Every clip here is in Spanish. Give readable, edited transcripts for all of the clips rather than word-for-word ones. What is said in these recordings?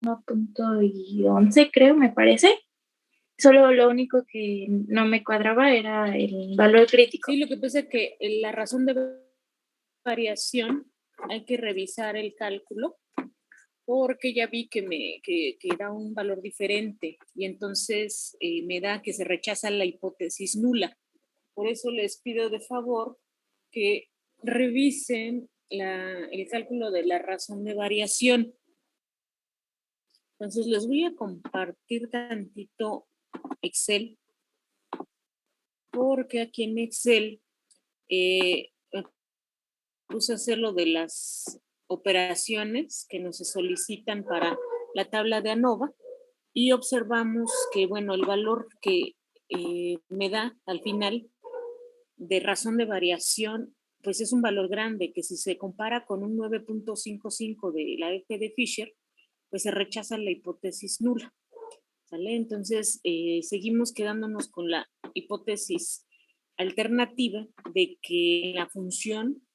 1.11, creo, me parece. Solo lo único que no me cuadraba era el valor crítico. Sí, lo que pasa es que la razón de variación hay que revisar el cálculo porque ya vi que da un valor diferente y entonces me da que se rechaza la hipótesis nula. Por eso les pido de favor que revisen el cálculo de la razón de variación. Entonces les voy a compartir tantito Excel, porque aquí en Excel puse a hacer lo de las operaciones que nos solicitan para la tabla de ANOVA y observamos que, bueno, el valor que me da al final de razón de variación, pues es un valor grande, que si se compara con un 9.55 de la F de Fisher, pues se rechaza la hipótesis nula. ¿Sale? Entonces, seguimos quedándonos con la hipótesis alternativa de que la función,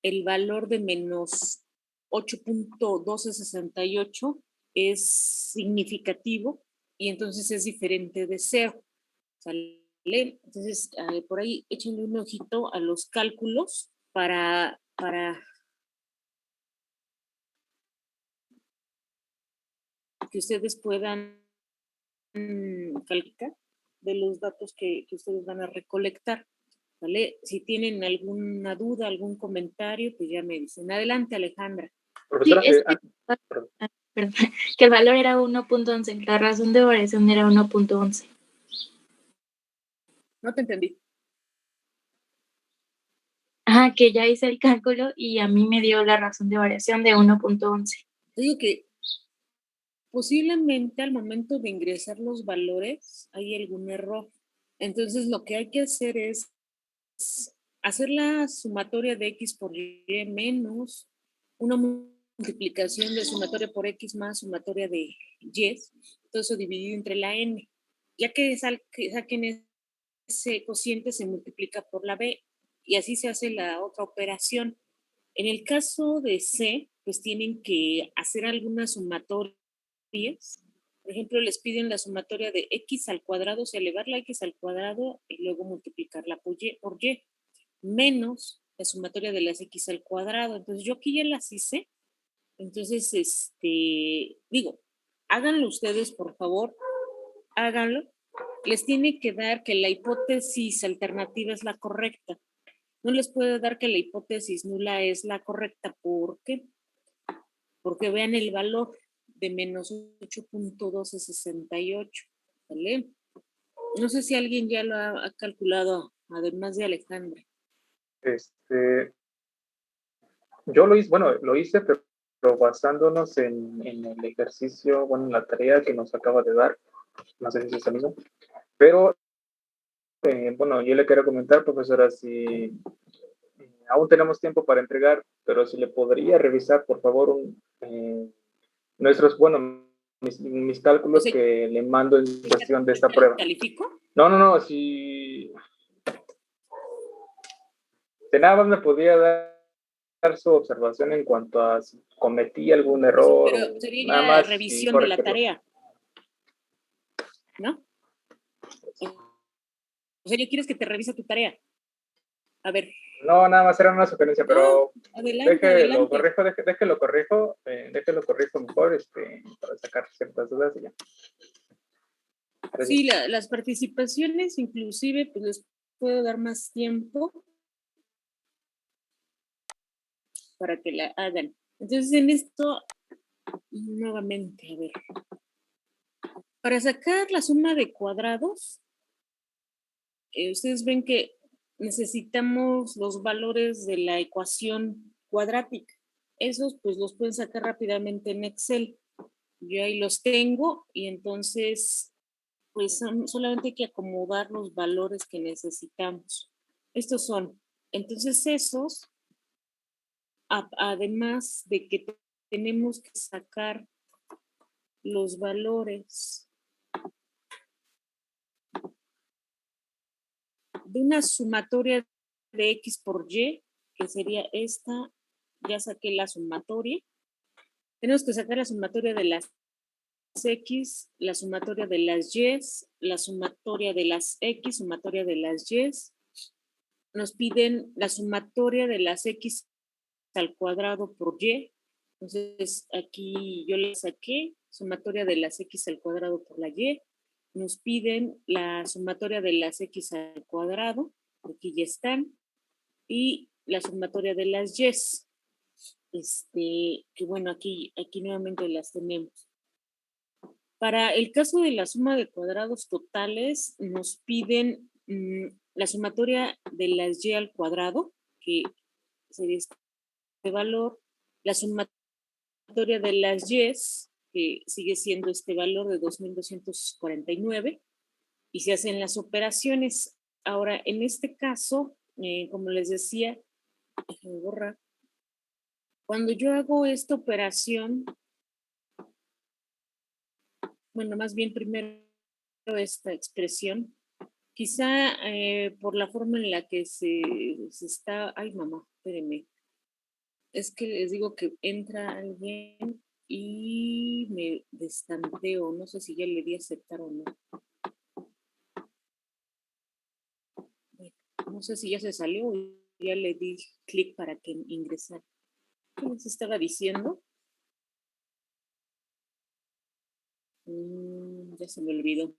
el valor de menos 8.1268 es significativo y entonces es diferente de 0. ¿Sale? Entonces, por ahí échenle un ojito a los cálculos para que ustedes puedan calcular de los datos que ustedes van a recolectar. ¿Vale? Si tienen alguna duda, algún comentario, pues ya me dicen. Adelante, Alejandra. Sí, perdón, que el valor era 1.11, la razón de variación era 1.11. No te entendí. Ajá, que ya hice el cálculo y a mí me dio la razón de variación de 1.11. Digo que posiblemente al momento de ingresar los valores hay algún error. Entonces lo que hay que hacer es hacer la sumatoria de x por y menos una multiplicación de sumatoria por x más sumatoria de y, todo eso dividido entre la n. Ya que saquen ese cociente, se multiplica por la b y así se hace la otra operación. En el caso de C, pues tienen que hacer algunas sumatorias. Por ejemplo, les piden la sumatoria de x al cuadrado, o sea, elevar la x al cuadrado y luego multiplicarla por y, menos la sumatoria de las x al cuadrado. Entonces, yo aquí ya las hice. Entonces, digo, háganlo ustedes, por favor, háganlo. Les tiene que dar que la hipótesis alternativa es la correcta. No les puedo dar que la hipótesis nula es la correcta. ¿Por qué? Porque vean el valor de menos 8.1268. ¿Vale? No sé si alguien ya lo ha calculado, además de Alejandra. Yo lo hice, pero basándonos en el ejercicio, bueno, en la tarea que nos acaba de dar, no sé si es el mismo, pero bueno, yo le quiero comentar, profesora, si aún tenemos tiempo para entregar, pero si le podría revisar, por favor, mis cálculos que le mando en cuestión de esta prueba. ¿Califico? No, si de nada más me podía dar su observación en cuanto a si cometí algún error. Pero sería nada más revisión de la tarea, ¿no? O sea, ¿ya quieres que te revise tu tarea? A ver. No, nada más era una sugerencia, pero adelante. déjelo corrijo mejor, para sacar ciertas dudas y ya. Sí, las participaciones inclusive pues les puedo dar más tiempo para que la hagan. Entonces en esto, nuevamente, a ver. Para sacar la suma de cuadrados, ustedes ven que necesitamos los valores de la ecuación cuadrática. Esos pues los pueden sacar rápidamente en Excel. Yo ahí los tengo y entonces pues solamente hay que acomodar los valores que necesitamos. Estos son, entonces esos, además de que tenemos que sacar los valores de una sumatoria de x por y, que sería esta, ya saqué la sumatoria. Tenemos que sacar la sumatoria de las X, la sumatoria de las Y, la sumatoria de las X, sumatoria de las Y. Nos piden la sumatoria de las X al cuadrado por Y. Entonces, aquí yo le saqué sumatoria de las X al cuadrado por la Y. Nos piden la sumatoria de las X al cuadrado, aquí ya están, y la sumatoria de las Y. Que bueno, aquí nuevamente las tenemos. Para el caso de la suma de cuadrados totales, nos piden la sumatoria de las Y al cuadrado, que sería este valor, la sumatoria de las Y, que sigue siendo este valor de 2.249, y se hacen las operaciones. Ahora, en este caso, como les decía, déjame borrar. Cuando yo hago esta operación, bueno, más bien primero esta expresión, quizá por la forma en la que se está, ay mamá, espérenme, es que les digo que entra alguien y me destanteo, no sé si ya le di a aceptar o no. No sé si ya se salió o ya le di clic para que ingresara. ¿Qué les estaba diciendo? Ya se me olvidó.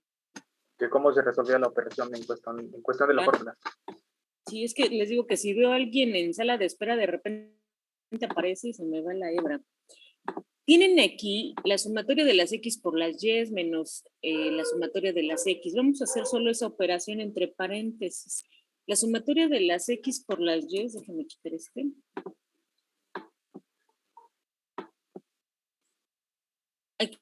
Que cómo se resolvía la operación en cuestión de la fórmula. Sí, es que les digo que si veo a alguien en sala de espera, de repente aparece y se me va la hebra. Tienen aquí la sumatoria de las X por las Y menos la sumatoria de las X. Vamos a hacer solo esa operación entre paréntesis. La sumatoria de las X por las Y, déjenme quitar este. Aquí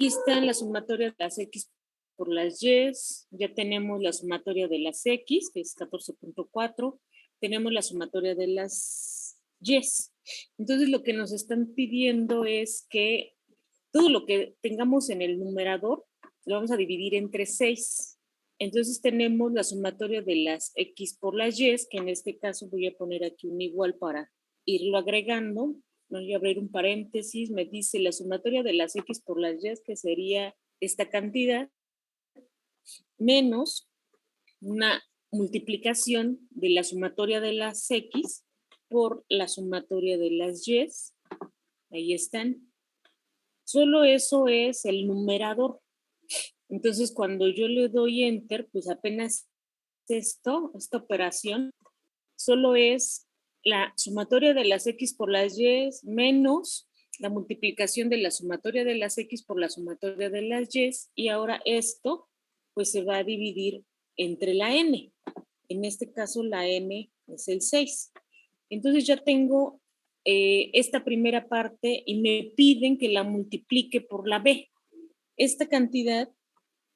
está la sumatoria de las X por las Y. Ya tenemos la sumatoria de las X, que es 14.4. Tenemos la sumatoria de las Y. Entonces, lo que nos están pidiendo es que todo lo que tengamos en el numerador lo vamos a dividir entre 6. Entonces tenemos la sumatoria de las X por las Y, que en este caso voy a poner aquí un igual para irlo agregando. Voy a abrir un paréntesis, me dice la sumatoria de las X por las Y, que sería esta cantidad, menos una multiplicación de la sumatoria de las X por la sumatoria de las Y. Ahí están. Solo eso es el numerador. Entonces, cuando yo le doy enter, pues apenas esta operación, solo es la sumatoria de las X por las Y menos la multiplicación de la sumatoria de las X por la sumatoria de las Y, y ahora esto pues se va a dividir entre la N. En este caso la N es el 6. Entonces ya tengo esta primera parte y me piden que la multiplique por la B. Esta cantidad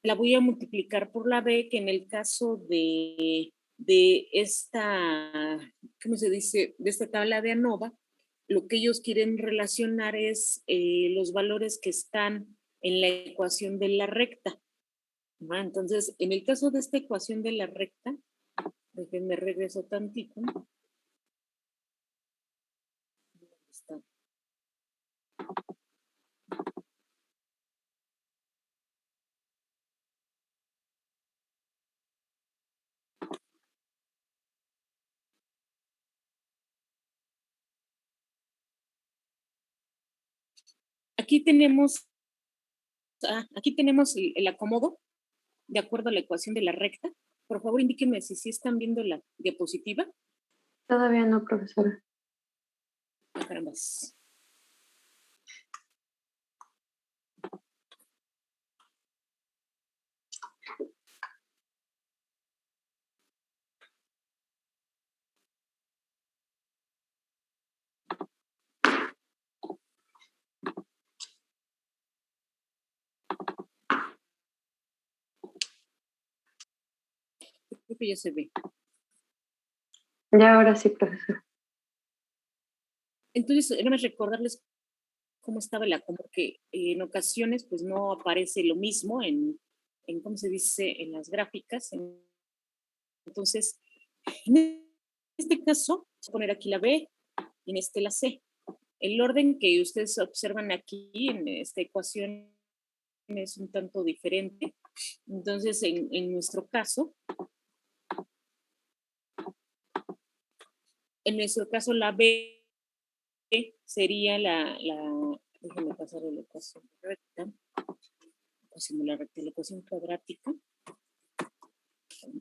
la voy a multiplicar por la B, que en el caso de esta, ¿cómo se dice? De esta tabla de ANOVA, lo que ellos quieren relacionar es los valores que están en la ecuación de la recta. Entonces, en el caso de esta ecuación de la recta, déjenme regreso tantito. ¿Dónde está? Aquí tenemos el acomodo de acuerdo a la ecuación de la recta. Por favor, indíquenme si sí están viendo la diapositiva. Todavía no, profesora. Caramba. Creo que ya se ve. Ya ahora sí, profesora. Entonces, nada más recordarles cómo estaba el acomodo, que en ocasiones pues no aparece lo mismo en ¿cómo se dice? En las gráficas. Entonces, en este caso, voy a poner aquí la B y en este la C. El orden que ustedes observan aquí en esta ecuación es un tanto diferente. Entonces, en nuestro caso, la B sería déjenme pasar la ecuación recta, la ecuación cuadrática.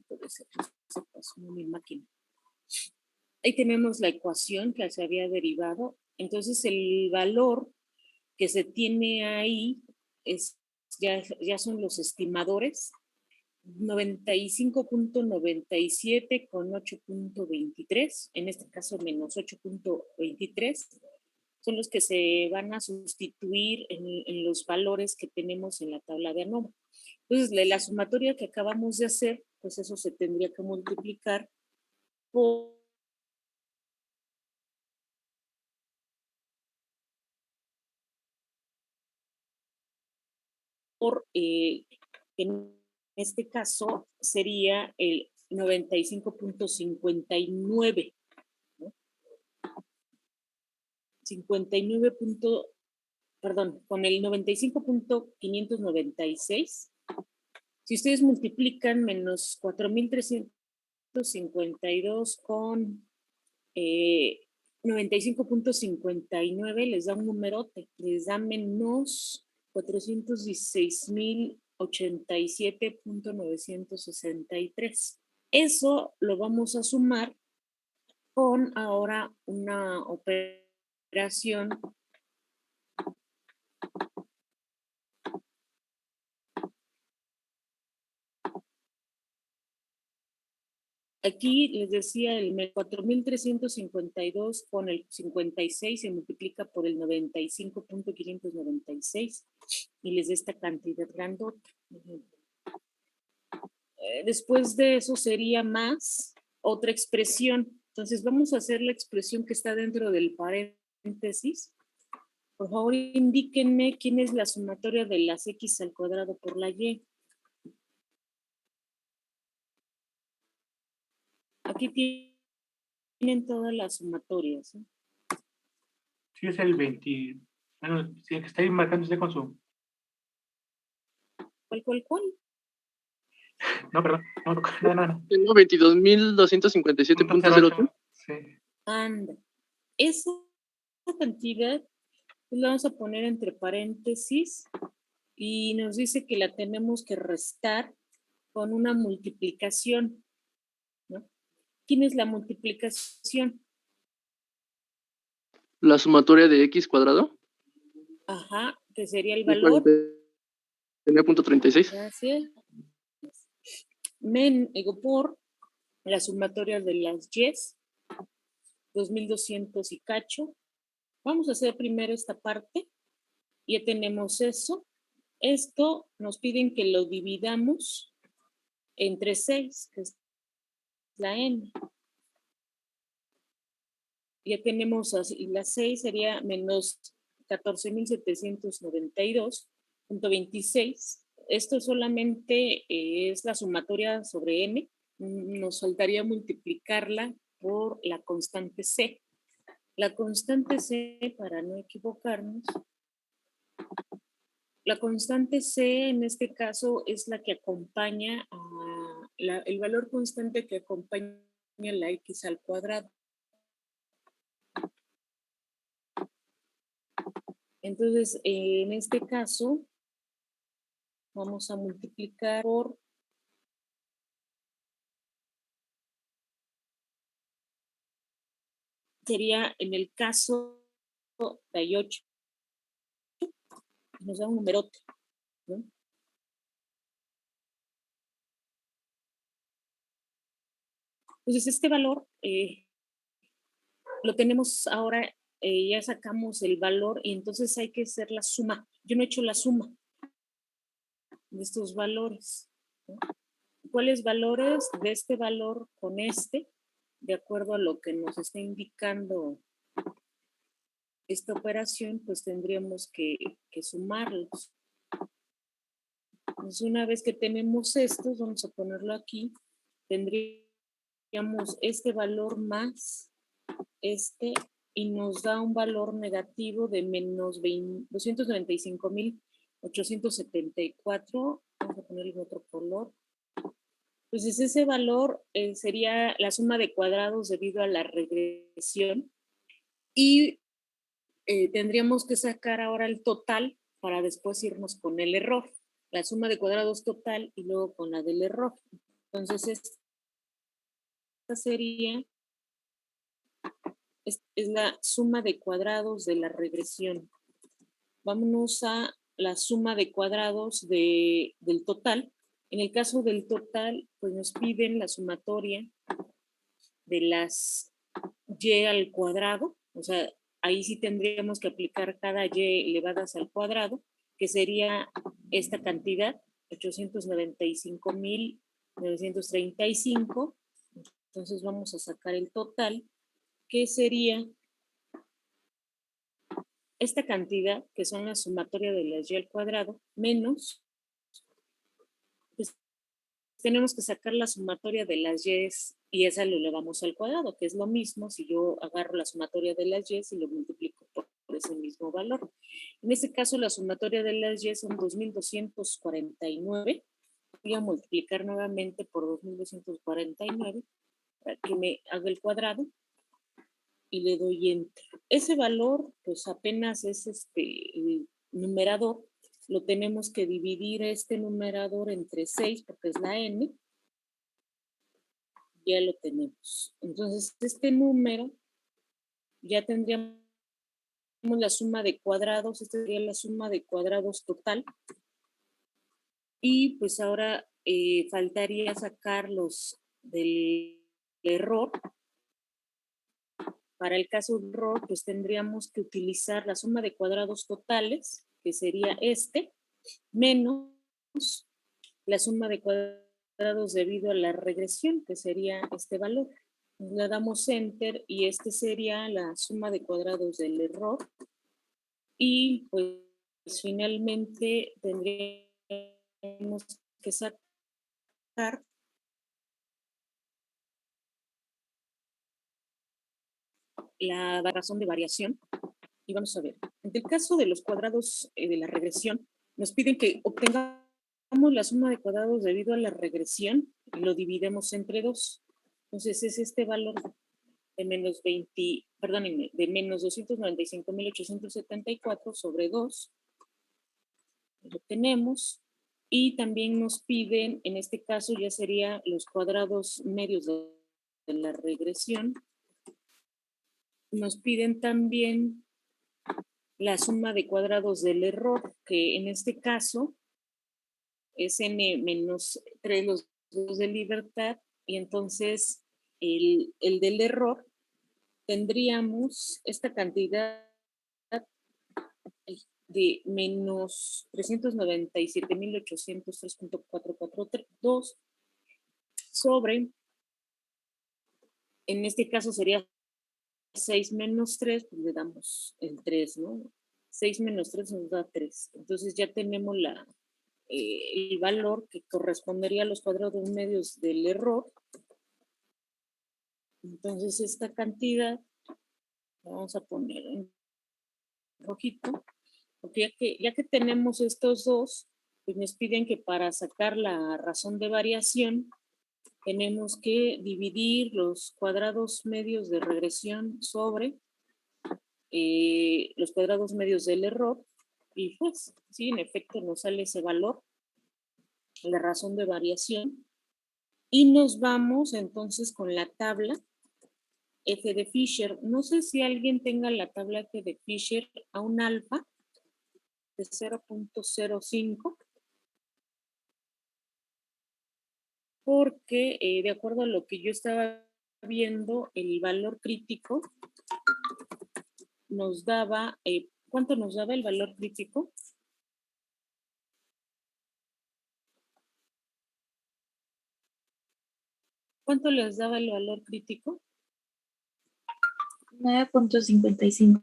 Puede ser, se pasó mi máquina. Ahí tenemos la ecuación que se había derivado. Entonces, el valor que se tiene ahí ya son los estimadores. 95.97 con 8.23, en este caso menos 8.23, son los que se van a sustituir en los valores que tenemos en la tabla de ANOVA. Entonces, la sumatoria que acabamos de hacer, pues eso se tendría que multiplicar por en este caso sería el 95.59, ¿no? 59. Perdón, con el 95.596, si ustedes multiplican menos 4.352 con 95.59, les da un numerote, les da menos 416.087.963. Eso lo vamos a sumar con ahora una operación aquí les decía el 4.352 con el 56 se multiplica por el 95.596 y les da esta cantidad grandota. Después de eso sería más otra expresión. Entonces vamos a hacer la expresión que está dentro del paréntesis. Por favor, indíquenme quién es la sumatoria de las x al cuadrado por la y. Aquí tienen todas las sumatorias, ¿eh? Sí, es el 20. Bueno, sí, el que está ahí marcando usted con su. ¿Cuál? No, perdón. No. Tengo 22.257.08. Sí. Anda. Esa cantidad pues la vamos a poner entre paréntesis y nos dice que la tenemos que restar con una multiplicación, ¿no? ¿Quién es la multiplicación? La sumatoria de x cuadrado. Ajá, que sería el valor. 49.36. Gracias. Por la sumatoria de las y, 2.200 y cacho. Vamos a hacer primero esta parte. Ya tenemos eso. Esto nos piden que lo dividamos entre 6, que es la n. Ya tenemos así, la 6 sería menos 14.792.26. Esto solamente es la sumatoria sobre n. Nos faltaría multiplicarla por la constante c. La constante c, para no equivocarnos, la constante c en este caso es la que acompaña el valor constante que acompaña la x al cuadrado. Entonces, en este caso, vamos a multiplicar por sería en el caso de 8, nos da un numerote, ¿no? Entonces, este valor lo tenemos ahora, ya sacamos el valor y entonces hay que hacer la suma. Yo no he hecho la suma de estos valores, ¿no? ¿Cuáles valores de este valor con este? De acuerdo a lo que nos está indicando esta operación, pues tendríamos que sumarlos. Entonces, una vez que tenemos estos, vamos a ponerlo aquí, tendríamos este valor más este y nos da un valor negativo de menos 295.000 874, vamos a ponerle otro color. Entonces ese valor sería la suma de cuadrados debido a la regresión y tendríamos que sacar ahora el total para después irnos con el error. La suma de cuadrados total y luego con la del error. Entonces esta sería es la suma de cuadrados de la regresión. Vámonos a la suma de cuadrados del total. En el caso del total, pues nos piden la sumatoria de las y al cuadrado, o sea, ahí sí tendríamos que aplicar cada y elevadas al cuadrado, que sería esta cantidad, 895.935. Entonces vamos a sacar el total, que sería esta cantidad, que son la sumatoria de las y al cuadrado, menos, pues tenemos que sacar la sumatoria de las y esa lo elevamos al cuadrado, que es lo mismo si yo agarro la sumatoria de las y lo multiplico por ese mismo valor. En este caso, la sumatoria de las y son 2.249. Voy a multiplicar nuevamente por 2.249 para que me haga el cuadrado y le doy enter. Ese valor, pues apenas es el numerador. Lo tenemos que dividir este numerador entre 6 porque es la n. Ya lo tenemos. Entonces, este número ya tendríamos la suma de cuadrados. Esta sería la suma de cuadrados total. Y pues ahora faltaría sacar los del error. Para el caso de error, pues tendríamos que utilizar la suma de cuadrados totales, que sería menos la suma de cuadrados debido a la regresión, que sería este valor. Le damos enter y este sería la suma de cuadrados del error. Y pues finalmente tendríamos que sacar la razón de variación. Y vamos a ver, en el caso de los cuadrados de la regresión, nos piden que obtengamos la suma de cuadrados debido a la regresión y lo dividimos entre 2. Entonces es este valor de menos 295.874 sobre 2. Lo tenemos. Y también nos piden, en este caso ya sería los cuadrados medios de la regresión. Nos piden también la suma de cuadrados del error, que en este caso es n menos 3 los 2 de libertad, y entonces el del error tendríamos esta cantidad de menos 397.803.442 sobre, en este caso sería 6 menos 3, pues le damos el 3, ¿no? 6 menos 3 nos da 3. Entonces ya tenemos el valor que correspondería a los cuadrados medios del error. Entonces esta cantidad la vamos a poner en rojito, porque ya que tenemos estos dos, pues nos piden que para sacar la razón de variación tenemos que dividir los cuadrados medios de regresión sobre los cuadrados medios del error, y pues sí, en efecto nos sale ese valor, la razón de variación, y nos vamos entonces con la tabla F de Fisher. No sé si alguien tenga la tabla F de Fisher a un alfa de 0.05, porque de acuerdo a lo que yo estaba viendo, el valor crítico nos daba, ¿cuánto nos daba el valor crítico? ¿Cuánto les daba el valor crítico? 9.55.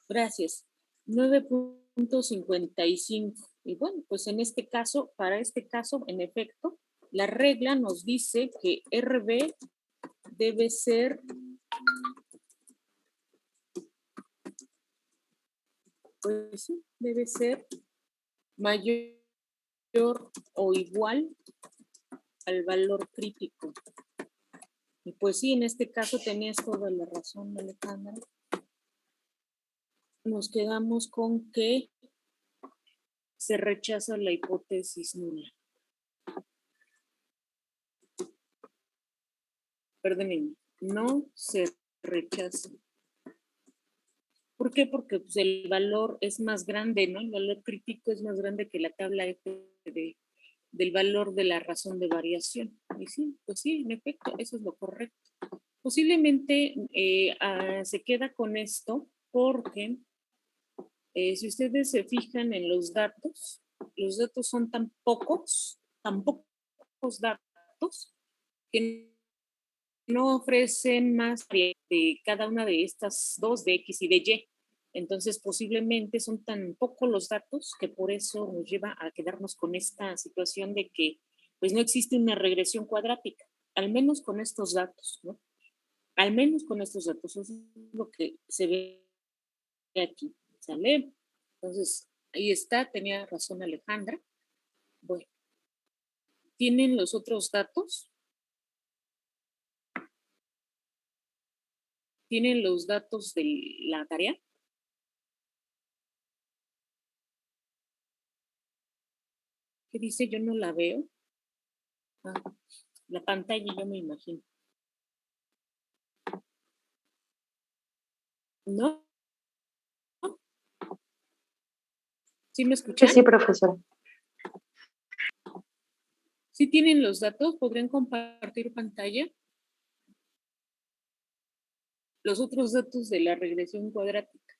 Gracias. 9.55. Y bueno, pues en este caso, para este caso, en efecto, la regla nos dice que RB debe ser, pues sí, debe ser mayor o igual al valor crítico. Y pues sí, en este caso tenías toda la razón, Alejandra. Nos quedamos con que se rechaza la hipótesis nula. Perdónenme, no se rechaza. ¿Por qué? Porque pues, el valor es más grande, ¿no? El valor crítico es más grande que la tabla F del valor de la razón de variación. Y sí, pues sí, en efecto, eso es lo correcto. Posiblemente se queda con esto porque si ustedes se fijan en los datos son tan pocos datos que no ofrecen más de cada una de estas dos, de X y de Y. Entonces, posiblemente son tan pocos los datos que por eso nos lleva a quedarnos con esta situación de que pues no existe una regresión cuadrática, al menos con estos datos, ¿no? Al menos con estos datos, eso es lo que se ve aquí, ¿sale? Entonces, ahí está, tenía razón Alejandra. Bueno, ¿tienen los otros datos? ¿Tienen los datos de la tarea? ¿Qué dice? Yo no la veo. Ah, la pantalla yo me imagino. ¿No? ¿Sí me escuchan? Sí, profesora. ¿Sí tienen los datos? ¿Podrían compartir pantalla? Los otros datos de la regresión cuadrática.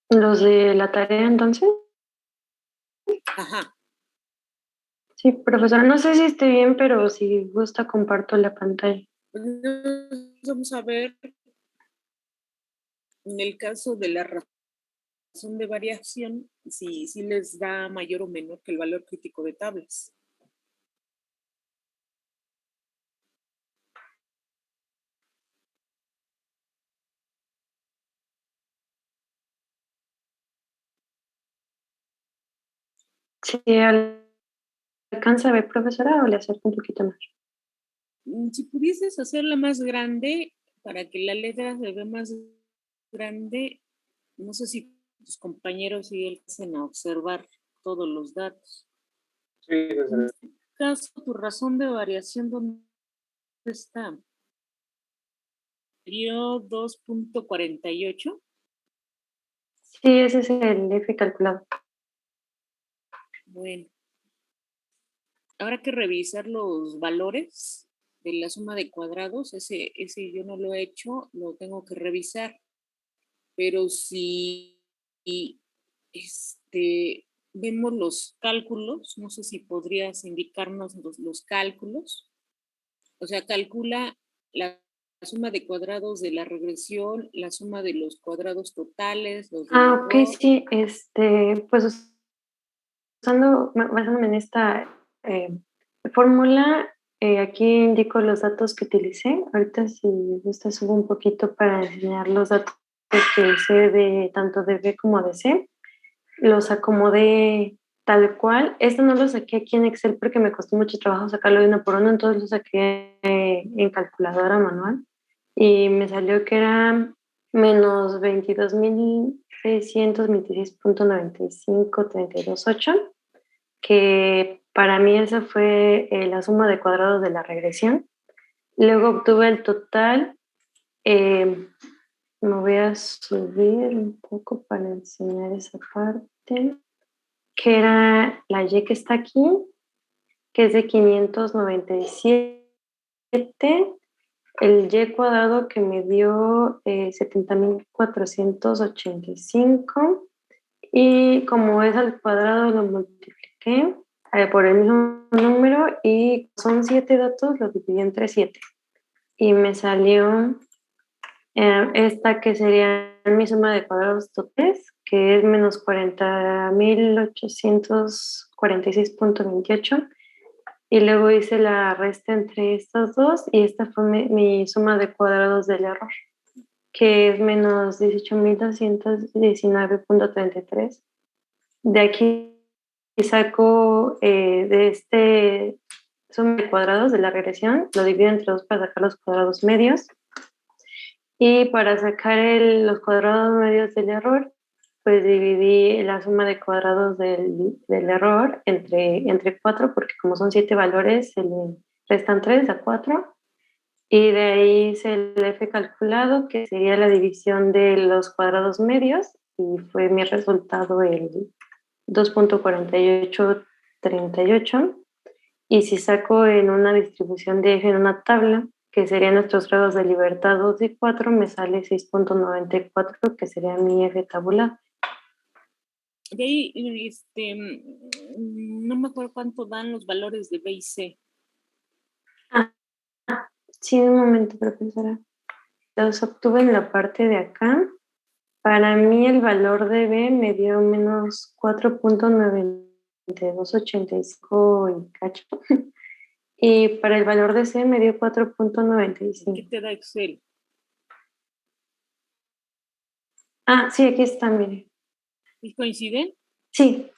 ¿Los de la tarea entonces? Ajá. Sí, profesora. No sé si esté bien, pero si gusta comparto la pantalla. Pues vamos a ver en el caso de la razón de variación, si les da mayor o menor que el valor crítico de tablas. ¿Sí alcanza a ver, profesora, o le acerco un poquito más? Si pudieses hacerla más grande para que la letra se vea más grande, no sé si tus compañeros sí alcancen a observar todos los datos. Sí, En este caso, tu razón de variación, ¿dónde está? Dio 2.48. Sí, ese es el F calculado. Bueno, ahora hay que revisar los valores de la suma de cuadrados. Ese yo no lo he hecho, lo tengo que revisar. Pero si vemos los cálculos, no sé si podrías indicarnos los cálculos. O sea, calcula la suma de cuadrados de la regresión, la suma de los cuadrados totales, los del Ok, error. sí, pues basándome en esta fórmula, aquí indico los datos que utilicé. Ahorita si gusta subo un poquito para enseñar los datos que hice de tanto de B como de C. Los acomodé tal cual. Esto no lo saqué aquí en Excel porque me costó mucho trabajo sacarlo de uno por uno, entonces lo saqué en calculadora manual y me salió que era menos 22.626.95328, que para mí esa fue la suma de cuadrados de la regresión. Luego obtuve el total. Me voy a subir un poco para enseñar esa parte, que era la Y que está aquí, que es de 597, el Y cuadrado que me dio 70.485, y como es al cuadrado lo multipliqué por el mismo número y son 7 datos, lo dividí entre 7 y me salió esta que sería mi suma de cuadrados totales, que es menos 40.846.28, y luego hice la resta entre estas dos y esta fue mi suma de cuadrados del error, que es menos 18.219.33. De aquí saco de este suma de cuadrados de la regresión, lo divido entre 2 para sacar los cuadrados medios. Y para sacar los cuadrados medios del error, pues dividí la suma de cuadrados del error entre 4, porque como son 7 valores, se le restan 3 a 4. Y de ahí hice el F calculado, que sería la división de los cuadrados medios, y fue mi resultado el 2.4838. Y si saco en una distribución de F en una tabla, que serían nuestros grados de libertad 2 y 4, me sale 6.94, que sería mi F tabular. De ahí, no me acuerdo cuánto dan los valores de B y C. Sí, un momento, profesora. Los obtuve en la parte de acá. Para mí el valor de B me dio menos 4.9285 y cacho. Y para el valor de C me dio ¿Qué 4.95. te da Excel? Ah, sí, aquí está, mire. ¿Y coinciden? Sí.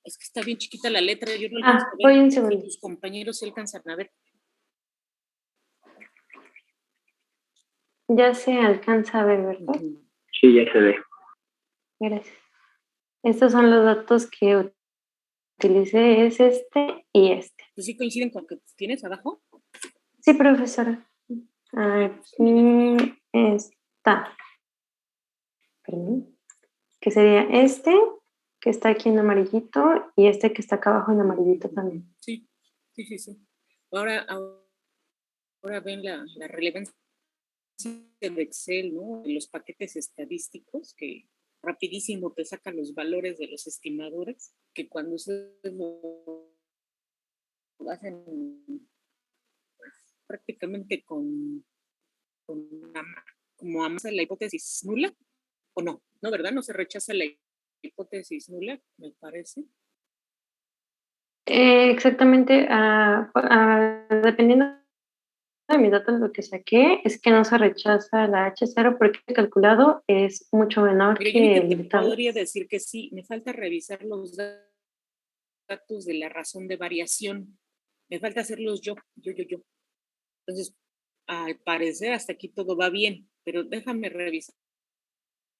Es que está bien chiquita la letra, yo no alcanzo a ver. Voy un segundo. Tus compañeros se alcanzan a ver. Ya se alcanza a ver, ¿verdad? Sí, ya se ve. Gracias. Estos son los datos que utilicé, es este y este. ¿Pues sí coinciden con lo que tienes abajo? Sí, profesora. Aquí está. Perdón. Que sería este, que está aquí en amarillito, y este que está acá abajo en amarillito también. Sí. Ahora ven la relevancia de Excel, ¿no? En los paquetes estadísticos que rapidísimo te sacan los valores de los estimadores, que cuando ustedes lo hacen pues, prácticamente como amasa la hipótesis nula, o no, ¿verdad? No se rechaza la hipótesis nula, me parece. Exactamente, dependiendo de mis datos, lo que saqué es que no se rechaza la H0 porque el calculado es mucho menor Mire, que yo el te de tablas. podría decir que sí, me falta revisar los datos de la razón de variación. Me falta hacerlos yo. Entonces, al parecer hasta aquí todo va bien, pero déjame revisar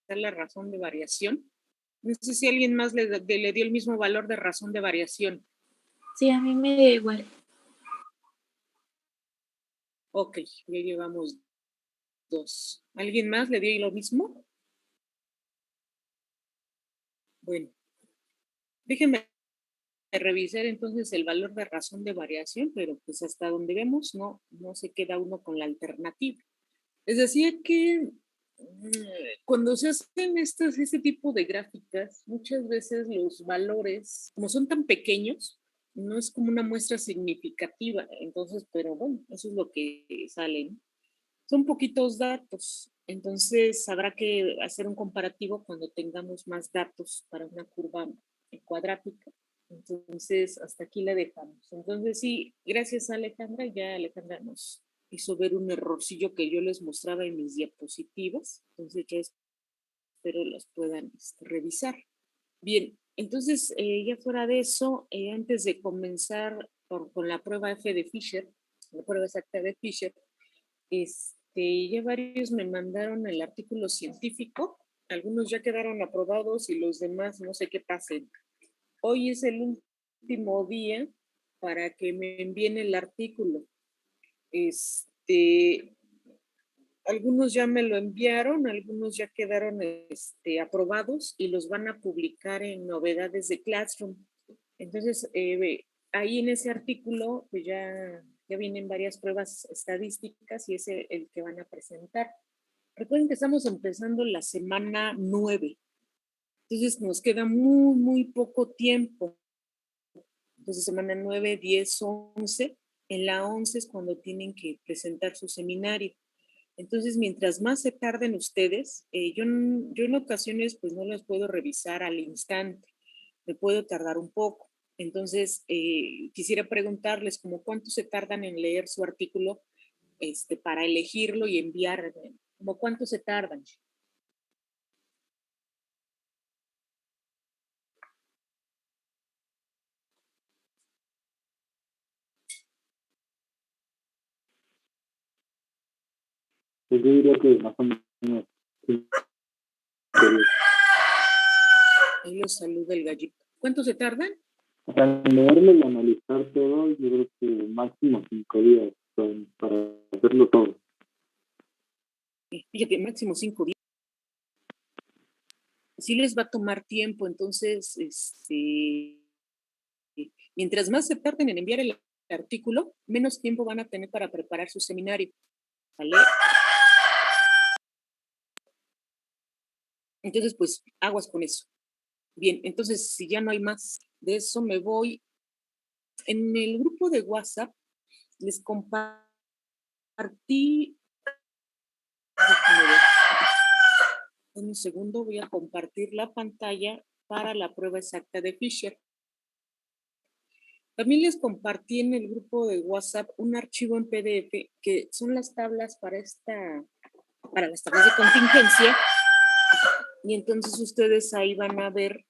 la razón de variación. No sé si alguien más le dio el mismo valor de razón de variación. Sí, a mí me da igual. Ok, ya llevamos 2. ¿Alguien más le dio lo mismo? Bueno, déjenme revisar entonces el valor de razón de variación, pero pues hasta donde vemos no se queda uno con la alternativa. Les decía que cuando se hacen este tipo de gráficas, muchas veces los valores, como son tan pequeños, no es como una muestra significativa. Entonces, pero bueno, eso es lo que sale, ¿no? Son poquitos datos, entonces habrá que hacer un comparativo cuando tengamos más datos para una curva cuadrática. Entonces, hasta aquí la dejamos. Entonces, sí, gracias a Alejandra, ya Alejandra nos hizo ver un errorcillo que yo les mostraba en mis diapositivas. Entonces, ya espero las puedan revisar. Bien, entonces, ya fuera de eso, antes de comenzar con la prueba F de Fisher, la prueba exacta de Fisher, ya varios me mandaron el artículo científico, algunos ya quedaron aprobados y los demás no sé qué pasen. Hoy es el último día para que me envíen el artículo. Algunos ya me lo enviaron, algunos ya quedaron aprobados y los van a publicar en novedades de Classroom. Entonces, ahí en ese artículo pues ya vienen varias pruebas estadísticas y es el que van a presentar. Recuerden que estamos empezando la semana 9. Entonces nos queda muy poco tiempo. Entonces semana 9, 10, 11. En la 11 es cuando tienen que presentar su seminario. Entonces, mientras más se tarden ustedes, yo en ocasiones pues no las puedo revisar al instante. Me puedo tardar un poco. Entonces, quisiera preguntarles como cuánto se tardan en leer su artículo para elegirlo y enviar, como cuánto se tardan. Pues yo diría que más o menos 5 días. Ahí los saluda el gallito. ¿Cuánto se tardan? O sea, en leerlo y analizar todo, yo creo que máximo 5 días para hacerlo todo. Fíjate, máximo 5 días. Sí les va a tomar tiempo, entonces, mientras más se tarden en enviar el artículo, menos tiempo van a tener para preparar su seminario. ¿Vale? Entonces, pues, aguas con eso. Bien, entonces, si ya no hay más de eso, me voy. En el grupo de WhatsApp les compartí. Déjame ver. En un segundo voy a compartir la pantalla para la prueba exacta de Fisher. También les compartí en el grupo de WhatsApp un archivo en PDF que son las tablas para las tablas de contingencia. Y entonces ustedes ahí van a ver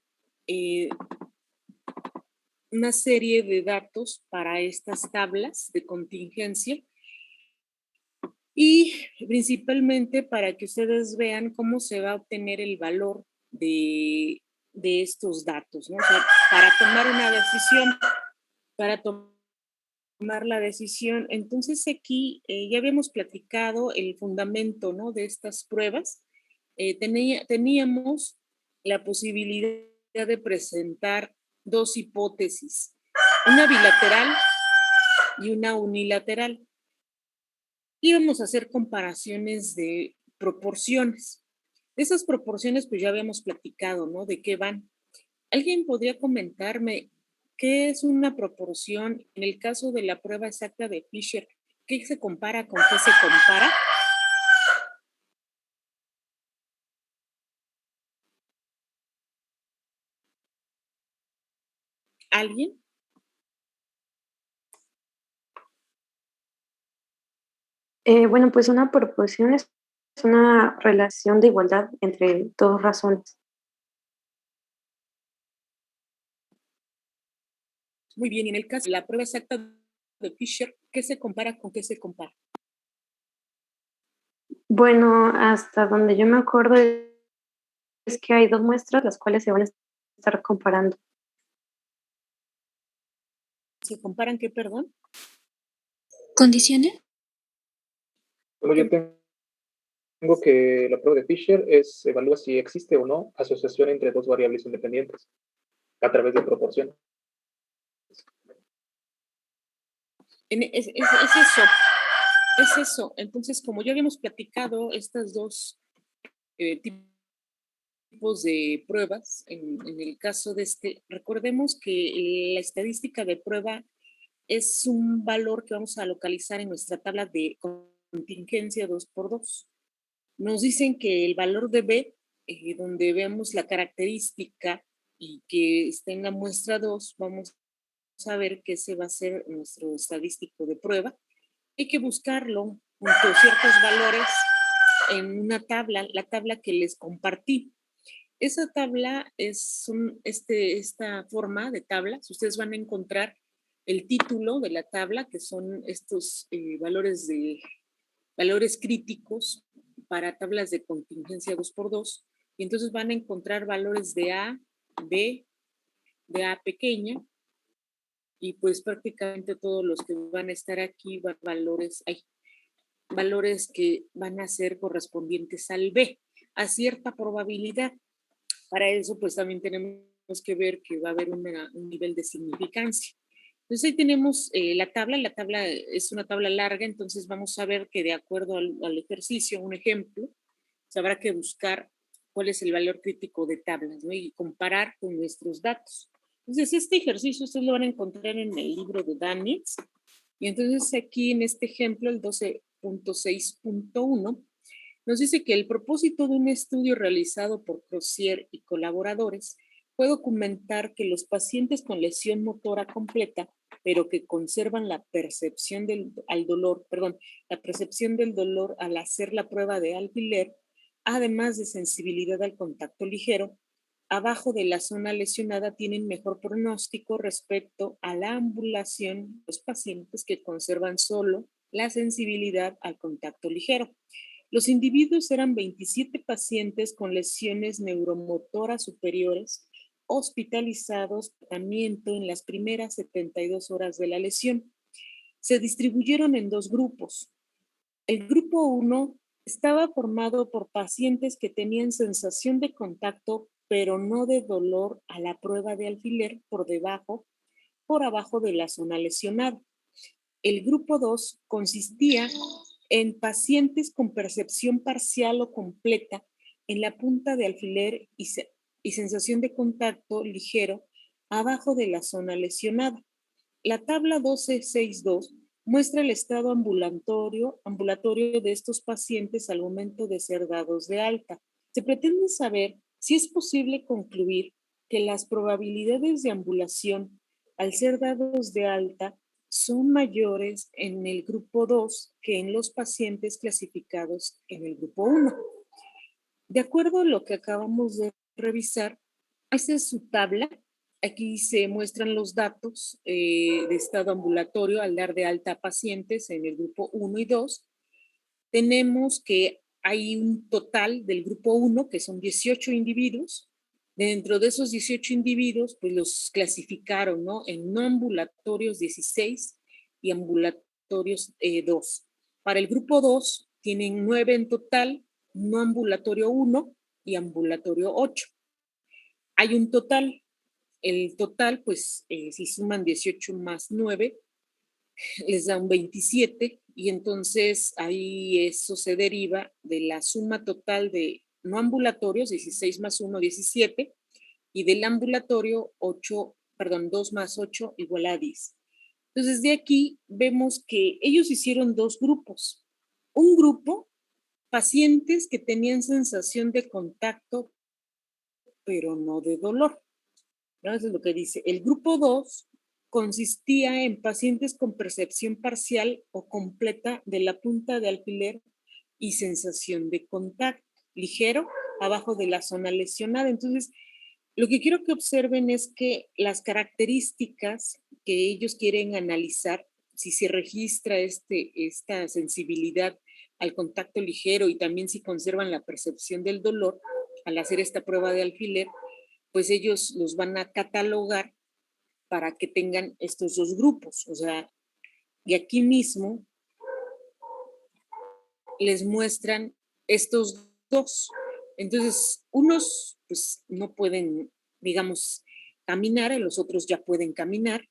una serie de datos para estas tablas de contingencia y principalmente para que ustedes vean cómo se va a obtener el valor de estos datos, ¿no? O sea, para tomar una decisión, para tomar la decisión. Entonces aquí ya habíamos platicado el fundamento, ¿no?, de estas pruebas. Teníamos la posibilidad de presentar 2 hipótesis, una bilateral y una unilateral. Íbamos a hacer comparaciones de proporciones. Esas proporciones pues ya habíamos platicado, ¿no?, de qué van. ¿Alguien podría comentarme qué es una proporción en el caso de la prueba exacta de Fisher? ¿Qué se compara con qué se compara? ¿Alguien? Bueno, pues una proporción es una relación de igualdad entre dos razones. Muy bien, y en el caso de la prueba exacta de Fisher, ¿qué se compara con qué se compara? Bueno, hasta donde yo me acuerdo es que hay 2 muestras las cuales se van a estar comparando. ¿Se comparan qué, perdón? ¿Condiciones? Bueno, yo tengo que la prueba de Fisher evalúa si existe o no asociación entre 2 variables independientes a través de proporciones. Es eso. Es eso. Entonces, como ya habíamos platicado, estas 2 tipos de pruebas, en el caso de recordemos que la estadística de prueba es un valor que vamos a localizar en nuestra tabla de contingencia 2x2. Nos dicen que el valor de B, donde vemos la característica y que está en la muestra 2, vamos a ver que ese va a ser nuestro estadístico de prueba. Hay que buscarlo junto a ciertos valores en una tabla, la tabla que les compartí. Esa tabla es esta forma de tablas. Ustedes van a encontrar el título de la tabla, que son estos valores críticos para tablas de contingencia 2x2. Y entonces van a encontrar valores de A, B, de A pequeña, y pues prácticamente todos los que van a estar aquí valores que van a ser correspondientes al B, a cierta probabilidad. Para eso, pues también tenemos que ver que va a haber un nivel de significancia. Entonces ahí tenemos la tabla es una tabla larga, entonces vamos a ver que de acuerdo al ejercicio, un ejemplo, pues habrá que buscar cuál es el valor crítico de tablas, ¿no?, y comparar con nuestros datos. Entonces este ejercicio ustedes lo van a encontrar en el libro de Daniels, y entonces aquí en este ejemplo, el 12.6.1, nos dice que el propósito de un estudio realizado por Crozier y colaboradores fue documentar que los pacientes con lesión motora completa, pero que conservan la percepción del dolor al hacer la prueba de alfiler, además de sensibilidad al contacto ligero, abajo de la zona lesionada tienen mejor pronóstico respecto a la ambulación de los pacientes que conservan solo la sensibilidad al contacto ligero. Los individuos eran 27 pacientes con lesiones neuromotoras superiores hospitalizados por tratamiento en las primeras 72 horas de la lesión. Se distribuyeron en dos grupos. El grupo 1 estaba formado por pacientes que tenían sensación de contacto, pero no de dolor a la prueba de alfiler por abajo de la zona lesionada. El grupo 2 consistía en pacientes con percepción parcial o completa en la punta de alfiler y sensación de contacto ligero abajo de la zona lesionada. La tabla 1262 muestra el estado ambulatorio de estos pacientes al momento de ser dados de alta. Se pretende saber si es posible concluir que las probabilidades de ambulación al ser dados de alta son mayores en el grupo 2 que en los pacientes clasificados en el grupo 1. De acuerdo a lo que acabamos de revisar, esta es su tabla. Aquí se muestran los datos de estado ambulatorio al dar de alta a pacientes en el grupo 1 y 2. Tenemos que hay un total del grupo 1, que son 18 individuos. Dentro de esos 18 individuos, pues los clasificaron, ¿no? En no ambulatorios 16 y ambulatorios 2. Para el grupo 2, tienen 9 en total, no ambulatorio 1 y ambulatorio 8. Hay un total. El total, pues, si suman 18 más 9, les da un 27, y entonces ahí eso se deriva de la suma total de no ambulatorios, 16 más 1, 17, y del ambulatorio 2 más 8 igual a 10. Entonces de aquí vemos que ellos hicieron dos grupos. Un grupo, pacientes que tenían sensación de contacto, pero no de dolor. ¿No? Eso es lo que dice. El grupo 2 consistía en pacientes con percepción parcial o completa de la punta de alfiler y sensación de contacto ligero abajo de la zona lesionada. Entonces, lo que quiero que observen es que las características que ellos quieren analizar, si se registra esta sensibilidad al contacto ligero y también si conservan la percepción del dolor al hacer esta prueba de alfiler, pues ellos los van a catalogar para que tengan estos dos grupos. O sea, y aquí mismo les muestran estos dos. Entonces, unos pues no pueden, digamos, caminar, y los otros ya pueden caminar.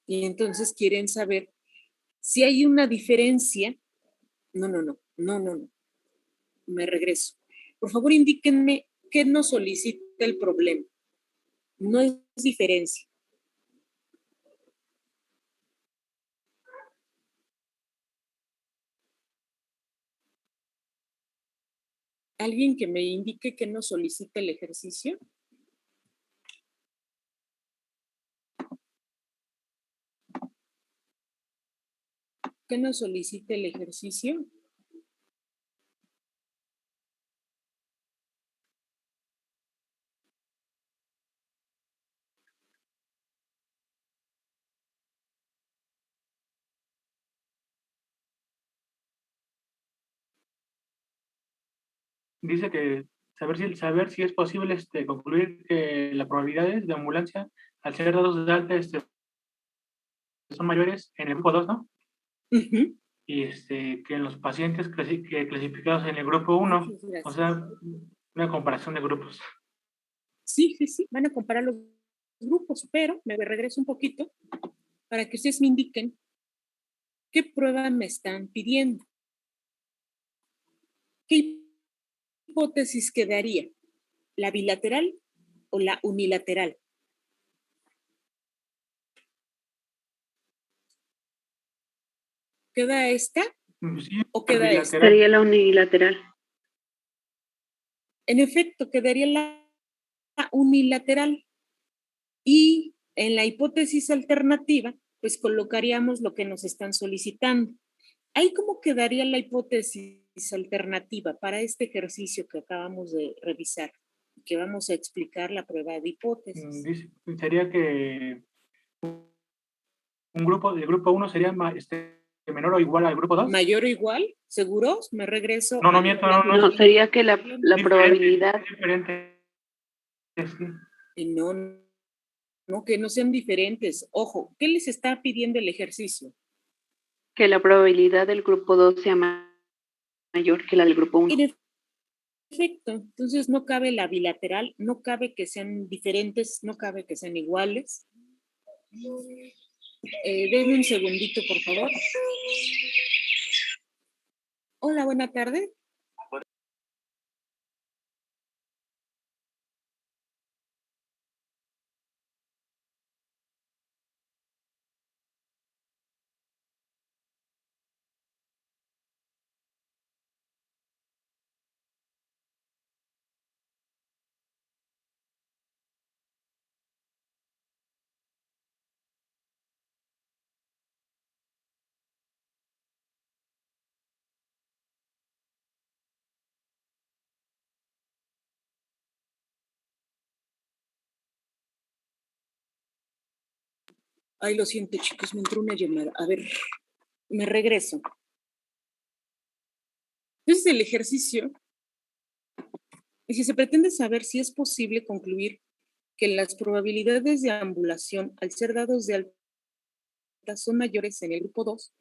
Y entonces quieren saber si hay una diferencia. No. Me regreso. Por favor, indíquenme qué nos solicita el problema. No es diferencia. ¿Alguien que me indique qué nos solicita el ejercicio? ¿Qué nos solicita el ejercicio? Dice que saber si es posible concluir que las probabilidades de ambulancia al ser dados de alta son mayores en el grupo 2, ¿no? Uh-huh. Y que en los pacientes clasificados en el grupo 1, o sea, una comparación de grupos. Sí, van a comparar los grupos, pero me regreso un poquito para que ustedes me indiquen qué prueba me están pidiendo. ¿Qué hipótesis quedaría? ¿La bilateral o la unilateral? ¿Queda esta Sí, o queda esta? Sería la unilateral. En efecto, quedaría la unilateral. Y en la hipótesis alternativa, pues colocaríamos lo que nos están solicitando. Ahí, ¿cómo quedaría la hipótesis alternativa para este ejercicio que acabamos de revisar? Que vamos a explicar la prueba de hipótesis. Sería que el grupo 1 sería menor o igual al grupo 2. ¿Mayor o igual? ¿Seguros? Me regreso. No, miento, no. No, sería que la Diferente, probabilidad, diferente. Sí. No, no, que no sean diferentes. Ojo, ¿qué les está pidiendo el ejercicio? que la probabilidad del grupo 2 sea mayor que la del grupo 1. Perfecto. Entonces no cabe la bilateral, no cabe que sean diferentes, no cabe que sean iguales. Denme un segundito, por favor. Hola, buena tarde. Ay, lo siento, chicos, me entró una llamada. A ver, me regreso. Entonces, el ejercicio, y si se pretende saber si es posible concluir que las probabilidades de ambulación al ser dados de alta son mayores en el grupo 2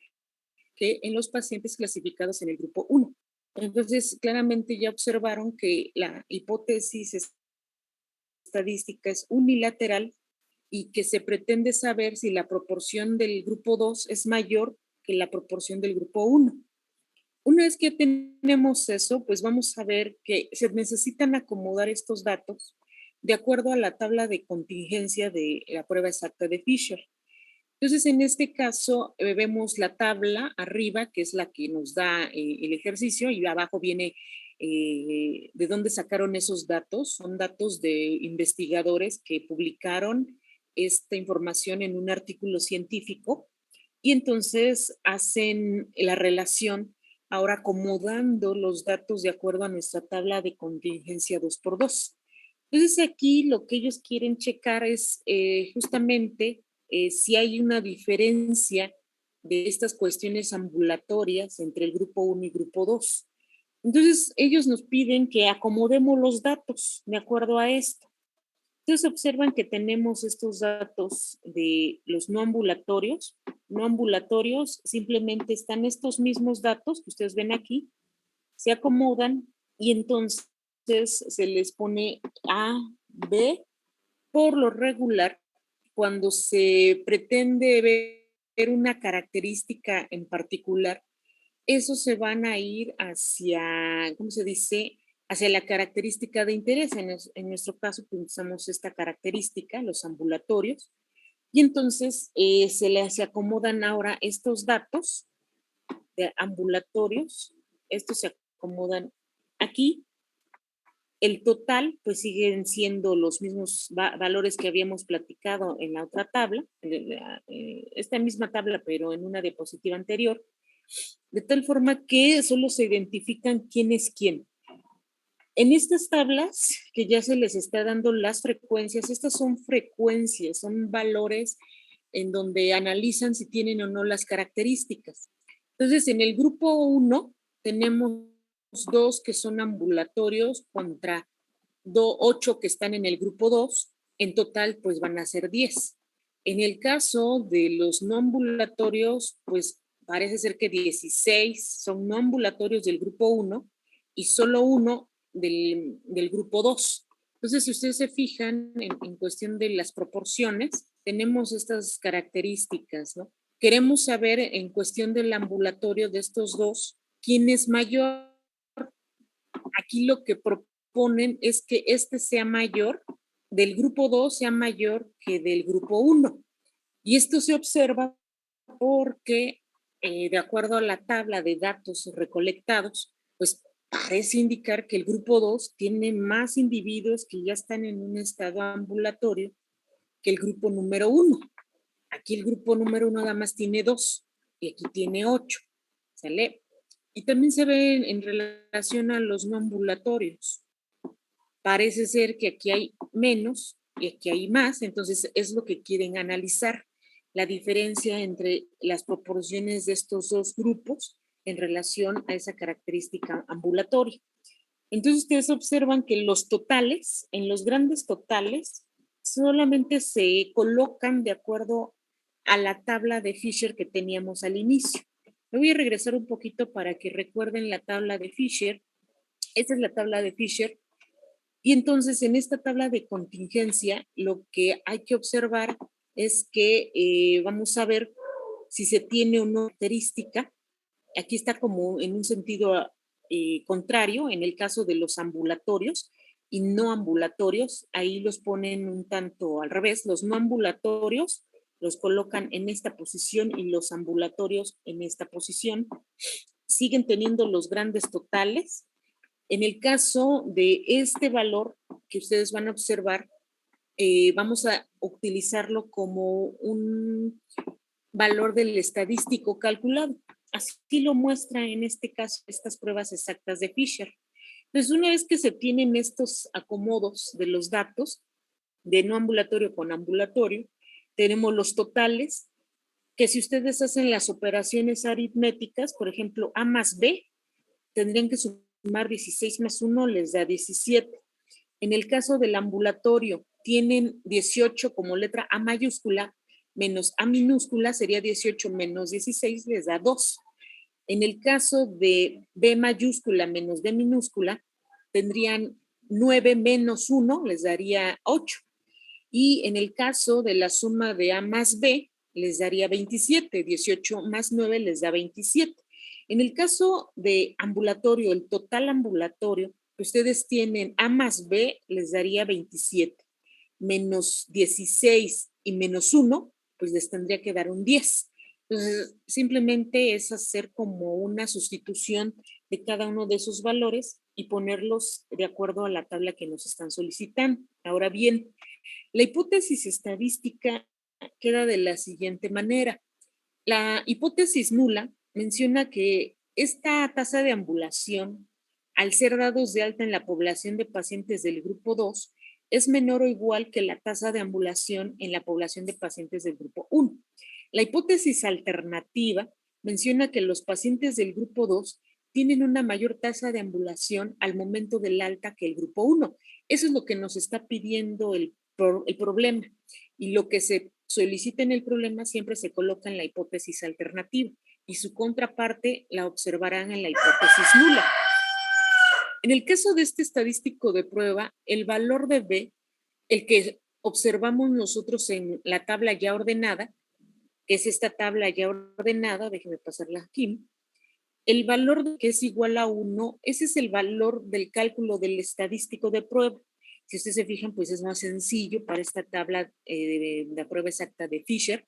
que en los pacientes clasificados en el grupo 1. Entonces, claramente ya observaron que la hipótesis estadística es unilateral y que se pretende saber si la proporción del grupo 2 es mayor que la proporción del grupo 1. Una vez que tenemos eso, pues vamos a ver que se necesitan acomodar estos datos de acuerdo a la tabla de contingencia de la prueba exacta de Fisher. Entonces, en este caso, vemos la tabla arriba, que es la que nos da el ejercicio, y abajo viene de dónde sacaron esos datos. Son datos de investigadores que publicaron esta información en un artículo científico y entonces hacen la relación ahora acomodando los datos de acuerdo a nuestra tabla de contingencia 2x2. Entonces aquí lo que ellos quieren checar es justamente si hay una diferencia de estas cuestiones ambulatorias entre el grupo 1 y grupo 2. Entonces ellos nos piden que acomodemos los datos de acuerdo a esto. Entonces observan que tenemos estos datos de los no ambulatorios. No ambulatorios simplemente están estos mismos datos que ustedes ven aquí, se acomodan y entonces se les pone A, B. Por lo regular, cuando se pretende ver una característica en particular, esos se van a ir hacia, ¿cómo se dice? Hacia la característica de interés. En nuestro caso, pensamos esta característica, los ambulatorios, y entonces se acomodan ahora estos datos de ambulatorios, estos se acomodan aquí. El total, pues siguen siendo los mismos valores que habíamos platicado en la otra tabla, esta misma tabla, pero en una diapositiva anterior, de tal forma que solo se identifican quién es quién. En estas tablas, que ya se les está dando las frecuencias, estas son frecuencias, son valores en donde analizan si tienen o no las características. Entonces, en el grupo 1 tenemos 2 que son ambulatorios contra 8 que están en el grupo 2. En total, pues van a ser 10. En el caso de los no ambulatorios, pues parece ser que 16 son no ambulatorios del grupo 1 y solo 1 del grupo 2. Entonces, si ustedes se fijan en cuestión de las proporciones, tenemos estas características, ¿no? Queremos saber en cuestión del ambulatorio de estos dos, ¿quién es mayor? Aquí lo que proponen es que este sea mayor, del grupo 2 sea mayor que del grupo 1. Y esto se observa porque, de acuerdo a la tabla de datos recolectados, pues parece indicar que el grupo 2 tiene más individuos que ya están en un estado ambulatorio que el grupo número 1. Aquí el grupo número 1 nada más tiene 2 y aquí tiene 8. ¿Sale? Y también se ve en relación a los no ambulatorios. Parece ser que aquí hay menos y aquí hay más, entonces es lo que quieren analizar. la diferencia entre las proporciones de estos dos grupos en relación a esa característica ambulatoria. Entonces ustedes observan que los totales, en los grandes totales, solamente se colocan de acuerdo a la tabla de Fisher que teníamos al inicio. Me voy a regresar un poquito para que recuerden la tabla de Fisher. Esta es la tabla de Fisher. Y entonces en esta tabla de contingencia lo que hay que observar es que vamos a ver si se tiene una característica. Aquí está como en un sentido contrario, en el caso de los ambulatorios y no ambulatorios, ahí los ponen un tanto al revés. Los no ambulatorios los colocan en esta posición y los ambulatorios en esta posición. Siguen teniendo los grandes totales. En el caso de este valor que ustedes van a observar, vamos a utilizarlo como un valor del estadístico calculado. Así lo muestra en este caso estas pruebas exactas de Fisher. Entonces, una vez que se tienen estos acomodos de los datos de no ambulatorio con ambulatorio, tenemos los totales, que si ustedes hacen las operaciones aritméticas, por ejemplo, A más B, tendrían que sumar 16 más 1, les da 17. En el caso del ambulatorio, tienen 18 como letra A mayúscula, menos A minúscula, sería 18 menos 16, les da 2. En el caso de B mayúscula menos B minúscula, tendrían 9 menos 1, les daría 8. Y en el caso de la suma de A más B, les daría 27. 18 más 9 les da 27. En el caso de ambulatorio, el total ambulatorio, ustedes tienen A más B, les daría 27. Menos 16 y menos 1, pues les tendría que dar un 10. Entonces, simplemente es hacer como una sustitución de cada uno de esos valores y ponerlos de acuerdo a la tabla que nos están solicitando. Ahora bien, la hipótesis estadística queda de la siguiente manera. La hipótesis nula menciona que esta tasa de ambulación, al ser dados de alta en la población de pacientes del grupo 2, es menor o igual que la tasa de ambulación en la población de pacientes del grupo 1. La hipótesis alternativa menciona que los pacientes del grupo 2 tienen una mayor tasa de ambulación al momento del alta que el grupo 1. Eso es lo que nos está pidiendo el problema. Y lo que se solicita en el problema siempre se coloca en la hipótesis alternativa y su contraparte la observarán en la hipótesis nula. En el caso de este estadístico de prueba, el valor de B, el que observamos nosotros en la tabla ya ordenada, que es esta tabla ya ordenada, déjenme pasarla aquí, el valor que es igual a 1, ese es el valor del cálculo del estadístico de prueba. Si ustedes se fijan, pues es más sencillo para esta tabla de la prueba exacta de Fisher.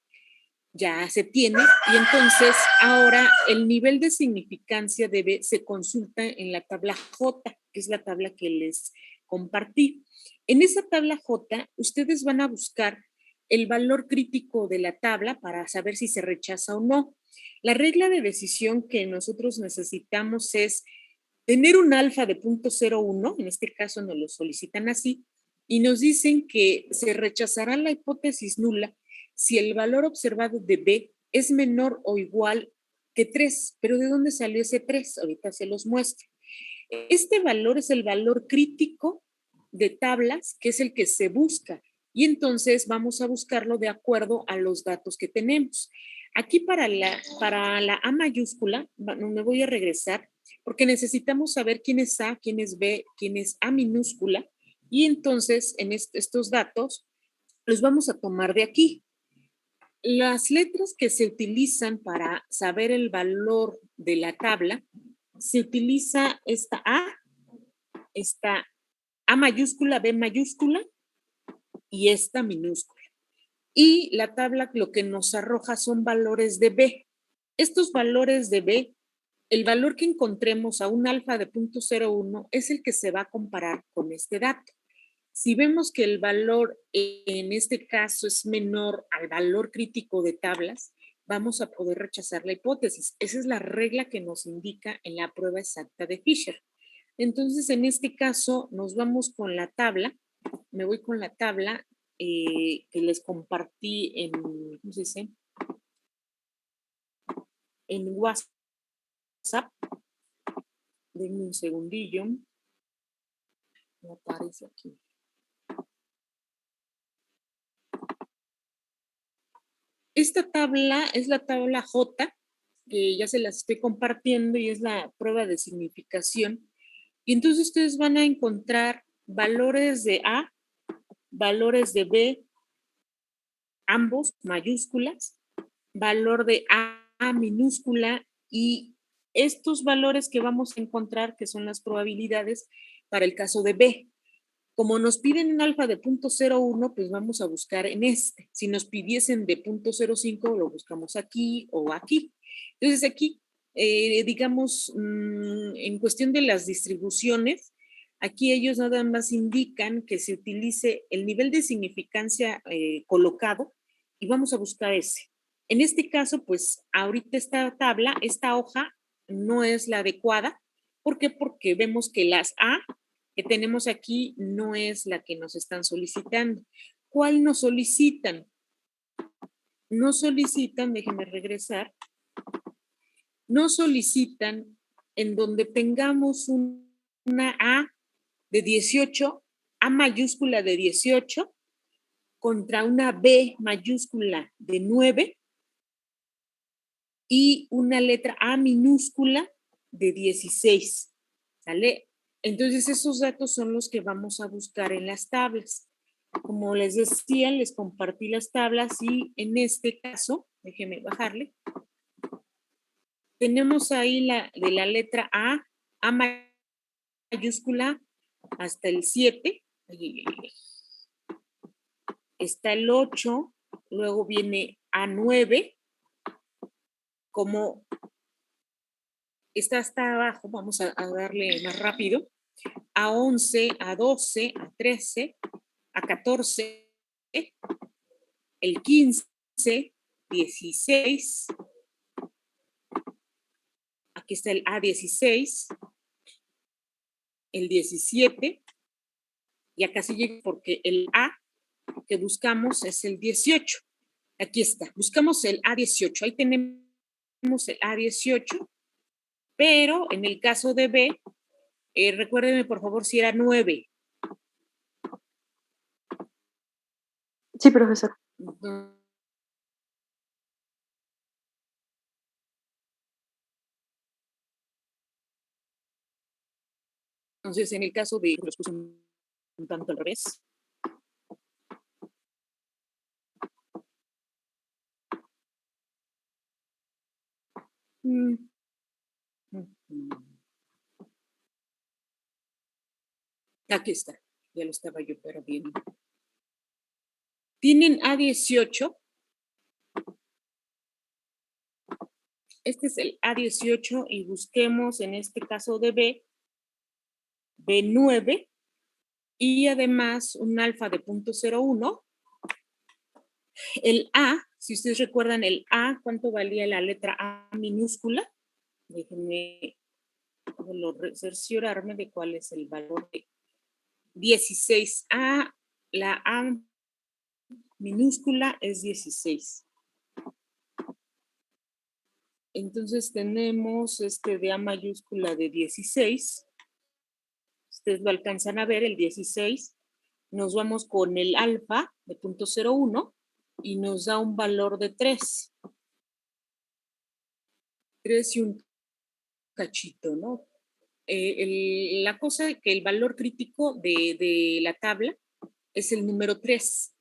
Ya se tiene y entonces ahora el nivel de significancia de B se consulta en la tabla J, que es la tabla que les compartí. En esa tabla J, ustedes van a buscar el valor crítico de la tabla para saber si se rechaza o no. La regla de decisión que nosotros necesitamos es tener un alfa de 0.01, en este caso nos lo solicitan así, y nos dicen que se rechazará la hipótesis nula si el valor observado de B es menor o igual que 3. ¿Pero de dónde salió ese 3? Ahorita se los muestro. Este valor es el valor crítico de tablas, que es el que se busca. Y entonces vamos a buscarlo de acuerdo a los datos que tenemos. Aquí para la A mayúscula, me voy a regresar, porque necesitamos saber quién es A, quién es B, quién es A minúscula. Y entonces en estos datos los vamos a tomar de aquí. Las letras que se utilizan para saber el valor de la tabla, se utiliza esta A mayúscula, B mayúscula y esta minúscula. Y la tabla lo que nos arroja son valores de B. Estos valores de B, el valor que encontremos a un alfa de 0.01 es el que se va a comparar con este dato. Si vemos que el valor en este caso es menor al valor crítico de tablas, vamos a poder rechazar la hipótesis. Esa es la regla que nos indica en la prueba exacta de Fisher. Entonces, en este caso, nos vamos con la tabla. Me voy con la tabla que les compartí en, ¿cómo se dice? En WhatsApp. Denme un segundillo. Me aparece aquí. Esta tabla es la tabla J, que ya se las estoy compartiendo y es la prueba de significación. Y entonces ustedes van a encontrar valores de A, valores de B, ambos mayúsculas, valor de A minúscula y estos valores que vamos a encontrar, que son las probabilidades para el caso de B. Como nos piden un alfa de 0.01, pues vamos a buscar en este. Si nos pidiesen de 0.05, lo buscamos aquí o aquí. Entonces aquí, digamos, en cuestión de las distribuciones, aquí ellos nada más indican que se utilice el nivel de significancia colocado y vamos a buscar ese. En este caso, pues ahorita esta tabla, esta hoja no es la adecuada. ¿Por qué? Porque vemos que las A que tenemos aquí no es la que nos están solicitando. ¿Cuál nos solicitan? Nos solicitan, déjenme regresar, nos solicitan en donde tengamos una A de 18, A mayúscula de 18, contra una B mayúscula de 9 y una letra A minúscula de 16. ¿Sale? Entonces, esos datos son los que vamos a buscar en las tablas. Como les decía, les compartí las tablas y en este caso, déjenme bajarle, tenemos ahí de la letra A mayúscula hasta el 7. Está el 8, luego viene A9, como está hasta abajo, vamos a darle más rápido, A11, A12, A13, A14, el 15, 16, aquí está el A16, el 17, y acá sí llega porque el A que buscamos es el 18. Aquí está, buscamos el A18, ahí tenemos el A18, pero en el caso de B, recuérdenme por favor si era 9. Sí, profesor. Entonces, en el caso de, los puse un tanto al revés. Aquí está, ya lo estaba yo perdiendo. Tienen A18. Este es el A18 y busquemos en este caso de B, B9 y además un alfa de 0.01. El A, si ustedes recuerdan el A, ¿cuánto valía la letra A minúscula? Déjenme cerciorarme de cuál es el valor de 16. La A minúscula es 16. Entonces tenemos este de A mayúscula de 16. Ustedes lo alcanzan a ver, el 16. Nos vamos con el alfa de 0.01 y nos da un valor de 3. 3 y un cachito, ¿no? La cosa es que el valor crítico de la tabla es el número 3.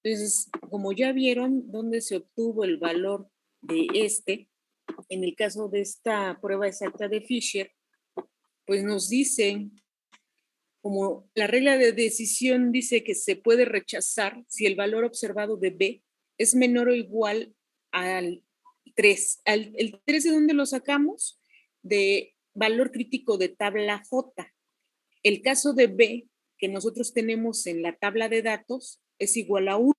Entonces, como ya vieron dónde se obtuvo el valor de este, en el caso de esta prueba exacta de Fisher, pues nos dicen, como la regla de decisión dice que se puede rechazar si el valor observado de B es menor o igual al 3. ¿El 3 de dónde lo sacamos? De valor crítico de tabla J. El caso de B que nosotros tenemos en la tabla de datos es igual a 1.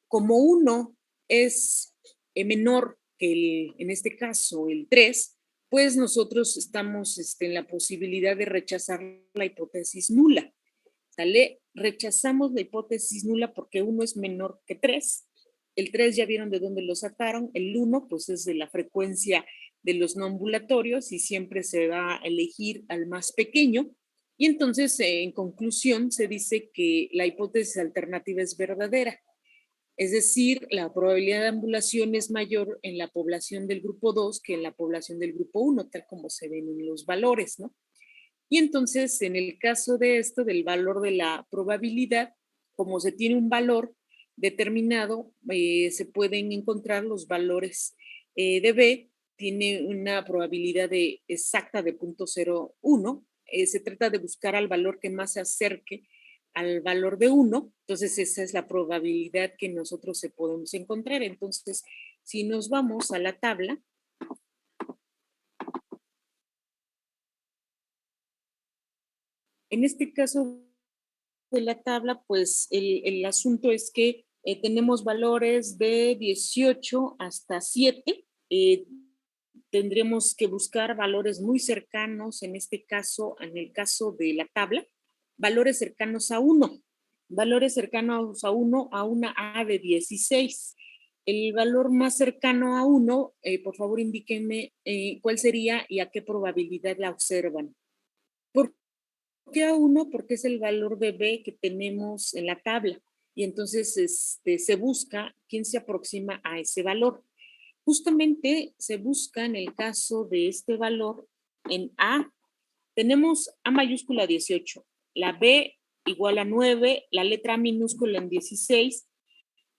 Como 1 es menor que en este caso el 3, pues nosotros estamos en la posibilidad de rechazar la hipótesis nula. ¿Sale? Rechazamos la hipótesis nula porque 1 es menor que 3. El 3 ya vieron de dónde lo sacaron. El 1 pues es de la frecuencia de los no ambulatorios y siempre se va a elegir al más pequeño. Y entonces, en conclusión, se dice que la hipótesis alternativa es verdadera. Es decir, la probabilidad de ambulación es mayor en la población del grupo 2 que en la población del grupo 1, tal como se ven en los valores, ¿no? Y entonces, en el caso de esto, del valor de la probabilidad, como se tiene un valor determinado, se pueden encontrar los valores de B, tiene una probabilidad exacta de 0.01. Se trata de buscar al valor que más se acerque al valor de 1, entonces esa es la probabilidad que nosotros se podemos encontrar. Entonces, si nos vamos a la tabla, en este caso de la tabla, pues el asunto es que tenemos valores de 18 hasta 7. Tendremos que buscar valores muy cercanos, en este caso, en el caso de la tabla, valores cercanos a 1. Valores cercanos a 1 a una A de 16. El valor más cercano a 1, por favor indíquenme cuál sería y a qué probabilidad la observan. ¿Por qué a 1? Porque es el valor de B que tenemos en la tabla. Y entonces se busca quién se aproxima a ese valor. Justamente se busca en el caso de este valor en A. Tenemos A mayúscula 18, la B igual a 9, la letra A minúscula en 16.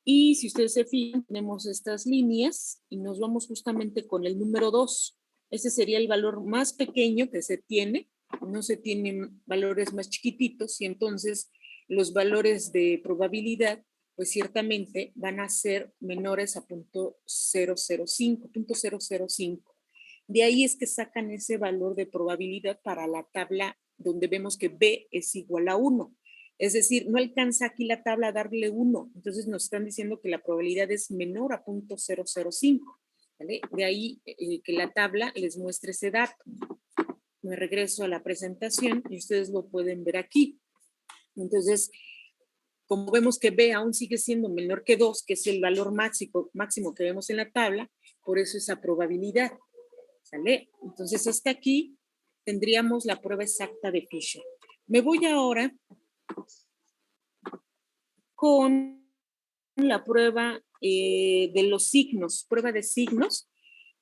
Y si ustedes se fijan, tenemos estas líneas y nos vamos justamente con el número 2. Ese sería el valor más pequeño que se tiene. No se tienen valores más chiquititos y entonces los valores de probabilidad pues ciertamente van a ser menores a 0.005. De ahí es que sacan ese valor de probabilidad para la tabla donde vemos que B es igual a 1. Es decir, no alcanza aquí la tabla a darle 1. Entonces nos están diciendo que la probabilidad es menor a 0.005. ¿Vale? De ahí que la tabla les muestre ese dato. Me regreso a la presentación y ustedes lo pueden ver aquí. Entonces, como vemos que B aún sigue siendo menor que 2, que es el valor máximo que vemos en la tabla, por eso esa probabilidad. ¿Sale? Entonces, hasta aquí tendríamos la prueba exacta de Fisher. Me voy ahora con la prueba de los signos, prueba de signos.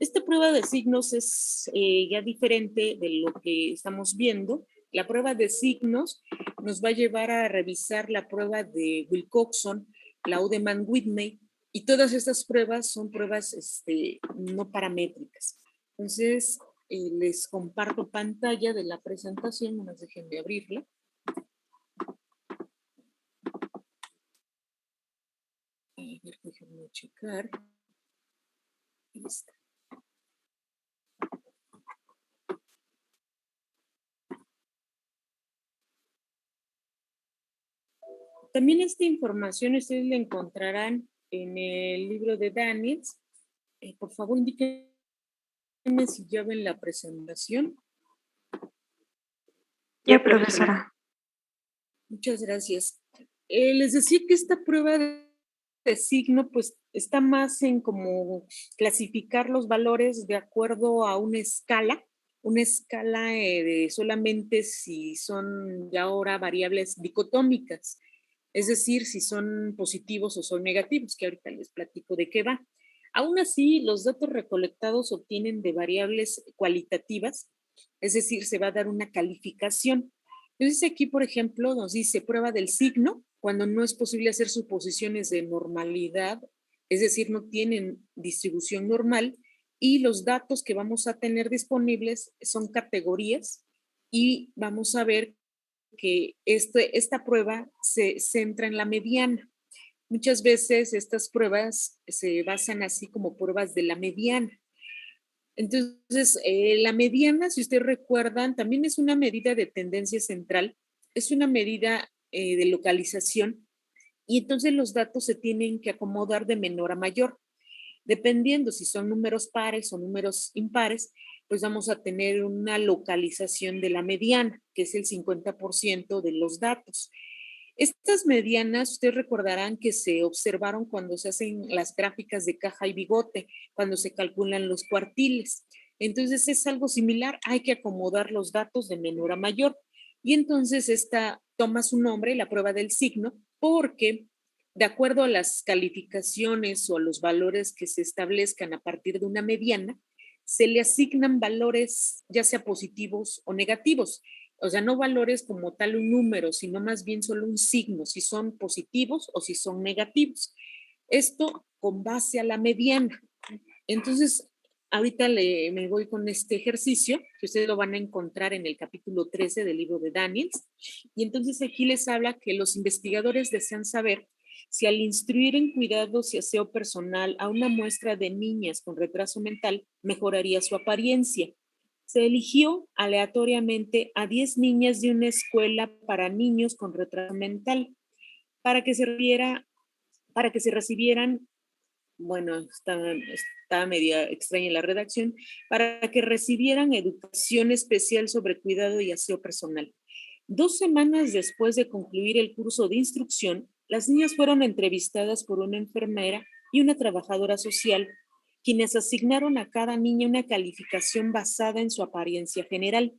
Esta prueba de signos es ya diferente de lo que estamos viendo. La prueba de signos nos va a llevar a revisar la prueba de Wilcoxon, la Udeman-Whitney, y todas estas pruebas son pruebas no paramétricas. Entonces, les comparto pantalla de la presentación, no nos dejen de abrirla. A ver, déjenme checar. Ahí está. También esta información ustedes la encontrarán en el libro de Daniels. Por favor, indíquenme si ya ven la presentación. Ya, profesora. Muchas gracias. Les decía que esta prueba de signo pues está más en como clasificar los valores de acuerdo a una escala de solamente si son ya ahora variables dicotómicas, es decir, si son positivos o son negativos, que ahorita les platico de qué va. Aún así, los datos recolectados obtienen de variables cualitativas, es decir, se va a dar una calificación. Entonces aquí, por ejemplo, nos dice prueba del signo, cuando no es posible hacer suposiciones de normalidad, es decir, no tienen distribución normal, y los datos que vamos a tener disponibles son categorías, y vamos a ver que esta prueba se centra en la mediana. Muchas veces estas pruebas se basan así como pruebas de la mediana. Entonces, la mediana, si ustedes recuerdan, también es una medida de tendencia central, es una medida de localización, y entonces los datos se tienen que acomodar de menor a mayor, dependiendo si son números pares o números impares, pues vamos a tener una localización de la mediana, que es el 50% de los datos. Estas medianas, ustedes recordarán que se observaron cuando se hacen las gráficas de caja y bigote, cuando se calculan los cuartiles. Entonces es algo similar, hay que acomodar los datos de menor a mayor. Y entonces esta toma su nombre, la prueba del signo, porque de acuerdo a las calificaciones o a los valores que se establezcan a partir de una mediana, se le asignan valores ya sea positivos o negativos. O sea, no valores como tal un número, sino más bien solo un signo, si son positivos o si son negativos. Esto con base a la mediana. Entonces, ahorita me voy con este ejercicio, que ustedes lo van a encontrar en el capítulo 13 del libro de Daniels. Y entonces aquí les habla que los investigadores desean saber si al instruir en cuidados y aseo personal a una muestra de niñas con retraso mental, mejoraría su apariencia. Se eligió aleatoriamente a 10 niñas de una escuela para niños con retraso mental para que se recibieran, bueno, está media extraña la redacción, para que recibieran educación especial sobre cuidado y aseo personal. 2 semanas después de concluir el curso de instrucción, las niñas fueron entrevistadas por una enfermera y una trabajadora social, quienes asignaron a cada niña una calificación basada en su apariencia general.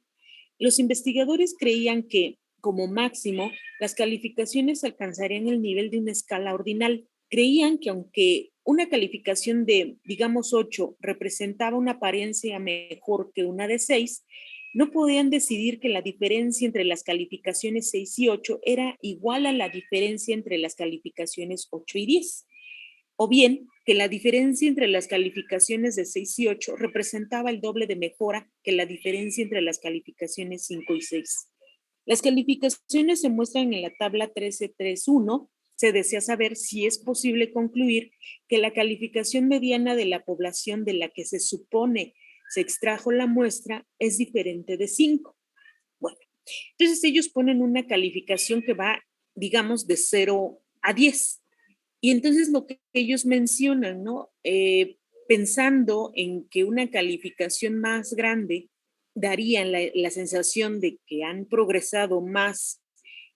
Los investigadores creían que, como máximo, las calificaciones alcanzarían el nivel de una escala ordinal. Creían que aunque una calificación de, digamos, 8 representaba una apariencia mejor que una de 6, no podían decidir que la diferencia entre las calificaciones 6 y 8 era igual a la diferencia entre las calificaciones 8 y 10. O bien, que la diferencia entre las calificaciones de 6 y 8 representaba el doble de mejora que la diferencia entre las calificaciones 5 y 6. Las calificaciones se muestran en la tabla 13.3.1. Se desea saber si es posible concluir que la calificación mediana de la población de la que se supone se extrajo la muestra es diferente de 5. Bueno, entonces ellos ponen una calificación que va, digamos, de 0 a 10. Y entonces lo que ellos mencionan, ¿no? Pensando en que una calificación más grande daría la sensación de que han progresado más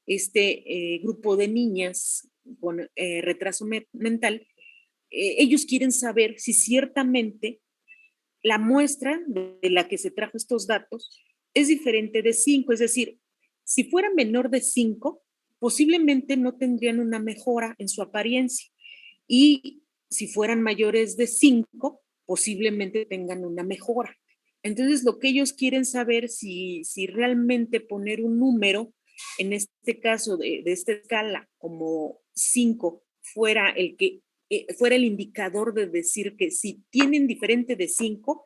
este grupo de niñas con retraso mental, ellos quieren saber si ciertamente la muestra de la que se trajo estos datos es diferente de 5, es decir, si fuera menor de 5, posiblemente no tendrían una mejora en su apariencia. Y si fueran mayores de 5, posiblemente tengan una mejora. Entonces, lo que ellos quieren saber si realmente poner un número, en este caso de esta escala, como 5, fuera el indicador de decir que si tienen diferente de 5,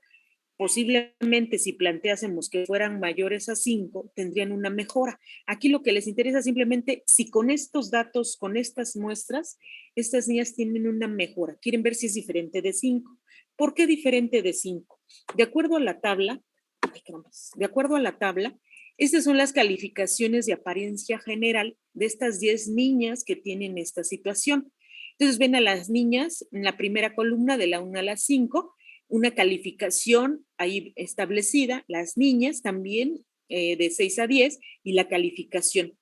posiblemente si planteásemos que fueran mayores a 5, tendrían una mejora. Aquí lo que les interesa simplemente si con estos datos, con estas muestras, estas niñas tienen una mejora. Quieren ver si es diferente de 5. ¿Por qué diferente de 5? De acuerdo a la tabla, estas son las calificaciones de apariencia general de estas 10 niñas que tienen esta situación. Entonces ven a las niñas en la primera columna de la 1 a la 5, una calificación ahí establecida, las niñas también de 6 a 10 y la calificación.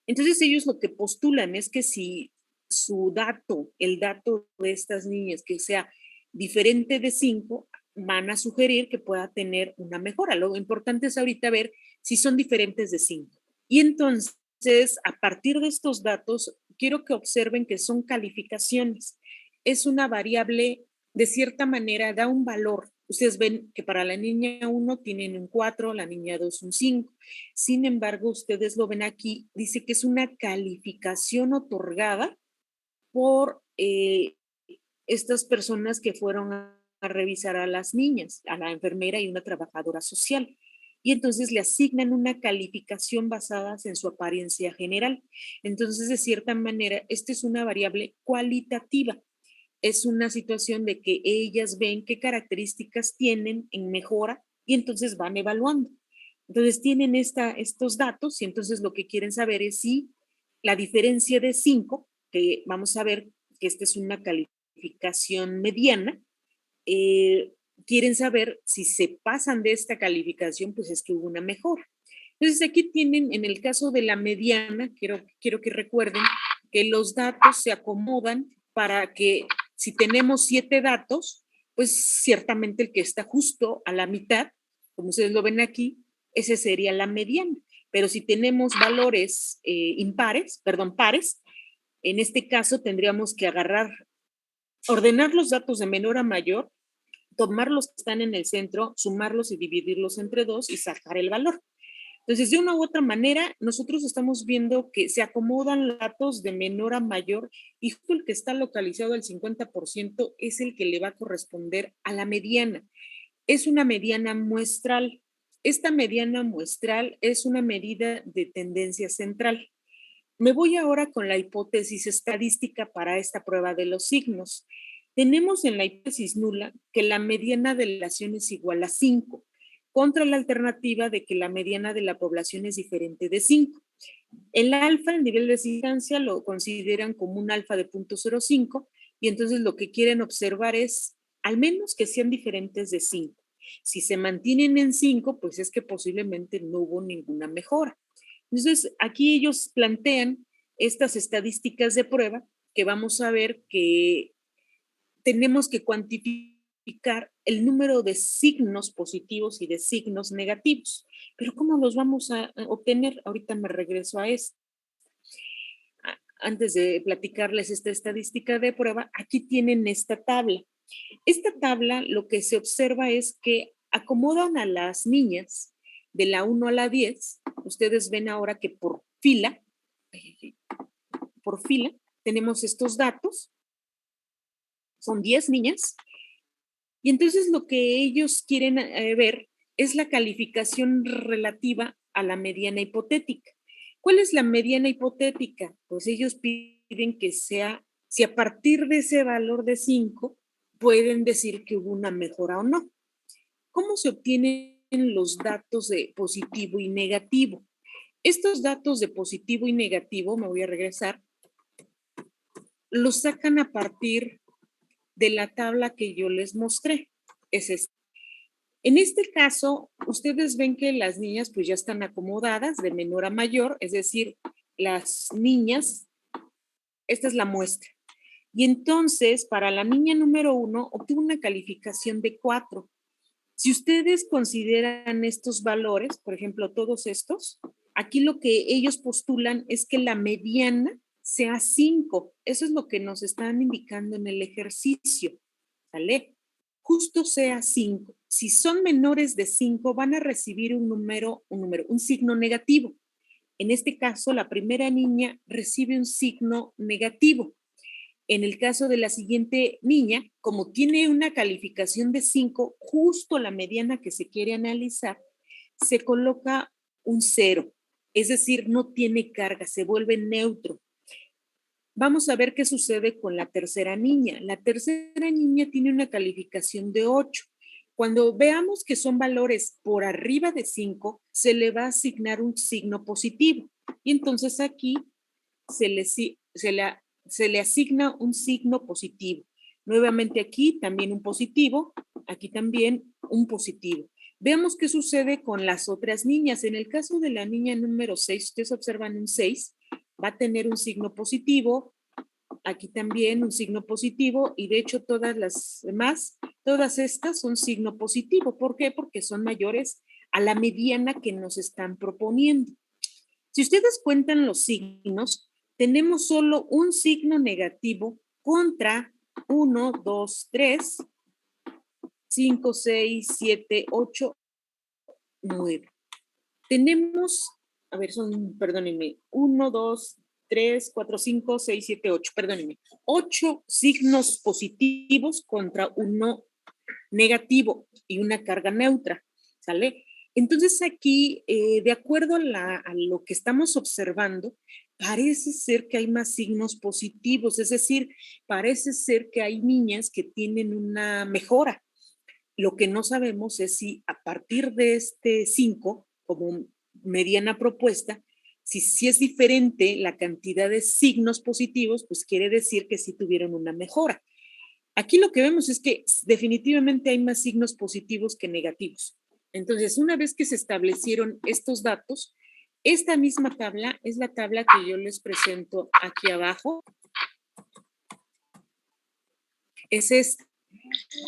Entonces ellos lo que postulan es que si su dato, el dato de estas niñas que sea diferente de 5, van a sugerir que pueda tener una mejora. Lo importante es ahorita ver si son diferentes de 5. Y entonces, a partir de estos datos, quiero que observen que son calificaciones. Es una variable, de cierta manera, da un valor. Ustedes ven que para la niña 1 tienen un 4, la niña 2 un 5. Sin embargo, ustedes lo ven aquí, dice que es una calificación otorgada por estas personas que fueron a revisar a las niñas, a la enfermera y una trabajadora social. Y entonces le asignan una calificación basada en su apariencia general. Entonces, de cierta manera, esta es una variable cualitativa. Es una situación de que ellas ven qué características tienen en mejora y entonces van evaluando. Entonces tienen estos datos y entonces lo que quieren saber es si la diferencia de 5, que vamos a ver que esta es una calificación mediana, quieren saber si se pasan de esta calificación, pues es que hubo una mejora. Entonces aquí tienen, en el caso de la mediana, quiero que recuerden que los datos se acomodan para que si tenemos 7 datos, pues ciertamente el que está justo a la mitad, como ustedes lo ven aquí, ese sería la mediana. Pero si tenemos valores pares, en este caso tendríamos que ordenar los datos de menor a mayor, tomar los que están en el centro, sumarlos y dividirlos entre 2 y sacar el valor. Entonces, de una u otra manera, nosotros estamos viendo que se acomodan datos de menor a mayor y justo el que está localizado al 50% es el que le va a corresponder a la mediana. Es una mediana muestral. Esta mediana muestral es una medida de tendencia central. Me voy ahora con la hipótesis estadística para esta prueba de los signos. Tenemos en la hipótesis nula que la mediana de la población es igual a 5, contra la alternativa de que la mediana de la población es diferente de 5. El alfa, el nivel de distancia, lo consideran como un alfa de 0.05 y entonces lo que quieren observar es al menos que sean diferentes de 5. Si se mantienen en 5, pues es que posiblemente no hubo ninguna mejora. Entonces, aquí ellos plantean estas estadísticas de prueba que vamos a ver que tenemos que cuantificar el número de signos positivos y de signos negativos. Pero ¿cómo los vamos a obtener? Ahorita me regreso a esto. Antes de platicarles esta estadística de prueba, aquí tienen esta tabla. Esta tabla lo que se observa es que acomodan a las niñas de la 1 a la 10. Ustedes ven ahora que por fila tenemos estos datos. Son 10 niñas. Y entonces lo que ellos quieren ver es la calificación relativa a la mediana hipotética. ¿Cuál es la mediana hipotética? Pues ellos piden que sea, si a partir de ese valor de 5 pueden decir que hubo una mejora o no. ¿Cómo se obtienen los datos de positivo y negativo? Estos datos de positivo y negativo, me voy a regresar, los sacan a partir de la tabla que yo les mostré. Es esta. En este caso, ustedes ven que las niñas pues ya están acomodadas de menor a mayor, es decir, las niñas, esta es la muestra. Y entonces, para la niña número 1, obtuvo una calificación de 4. Si ustedes consideran estos valores, por ejemplo, todos estos, aquí lo que ellos postulan es que la mediana sea 5. Eso es lo que nos están indicando en el ejercicio, ¿vale? Justo sea 5. Si son menores de 5, van a recibir un signo negativo. En este caso, la primera niña recibe un signo negativo. En el caso de la siguiente niña, como tiene una calificación de 5, justo la mediana que se quiere analizar, se coloca un 0, es decir, no tiene carga, se vuelve neutro. Vamos a ver qué sucede con la tercera niña. La tercera niña tiene una calificación de 8. Cuando veamos que son valores por arriba de 5, se le va a asignar un signo positivo. Y entonces aquí se le asigna un signo positivo. Nuevamente aquí también un positivo, aquí también un positivo. Veamos qué sucede con las otras niñas. En el caso de la niña número 6, ustedes observan un 6, va a tener un signo positivo, aquí también un signo positivo y de hecho todas las demás, todas estas son signo positivo. ¿Por qué? Porque son mayores a la mediana que nos están proponiendo. Si ustedes cuentan los signos, tenemos solo un signo negativo contra 1, 2, 3, 5, 6, 7, 8, 9. Tenemos, a ver, perdónenme, 1, 2, 3, 4, 5, 6, 7, 8, perdónenme, 8 signos positivos contra uno negativo y una carga neutra, ¿sale? Entonces aquí, de acuerdo a lo que estamos observando, parece ser que hay más signos positivos, es decir, parece ser que hay niñas que tienen una mejora. Lo que no sabemos es si a partir de este 5, como mediana propuesta, si es diferente la cantidad de signos positivos, pues quiere decir que sí tuvieron una mejora. Aquí lo que vemos es que definitivamente hay más signos positivos que negativos. Entonces, una vez que se establecieron estos datos, esta misma tabla es la tabla que yo les presento aquí abajo. Es esta.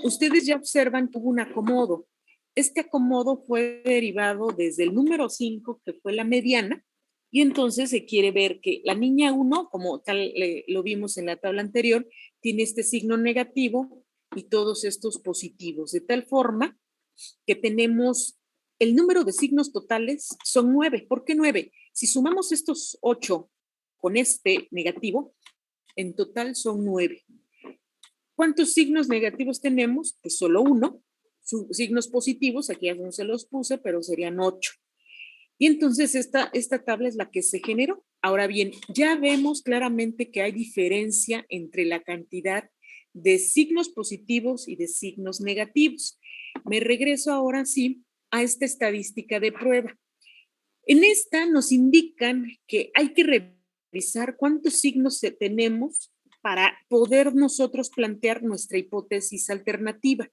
Ustedes ya observan que hubo un acomodo. Este acomodo fue derivado desde el número 5, que fue la mediana, y entonces se quiere ver que la niña 1, como tal lo vimos en la tabla anterior, tiene este signo negativo y todos estos positivos, de tal forma que tenemos el número de signos totales son 9. ¿Por qué 9? Si sumamos estos 8 con este negativo, en total son 9. ¿Cuántos signos negativos tenemos? Pues solo uno. Signos positivos, aquí ya no se los puse, pero serían 8. Y entonces esta tabla es la que se generó. Ahora bien, ya vemos claramente que hay diferencia entre la cantidad de signos positivos y de signos negativos. Me regreso ahora sí a esta estadística de prueba. En esta nos indican que hay que revisar cuántos signos tenemos para poder nosotros plantear nuestra hipótesis alternativa.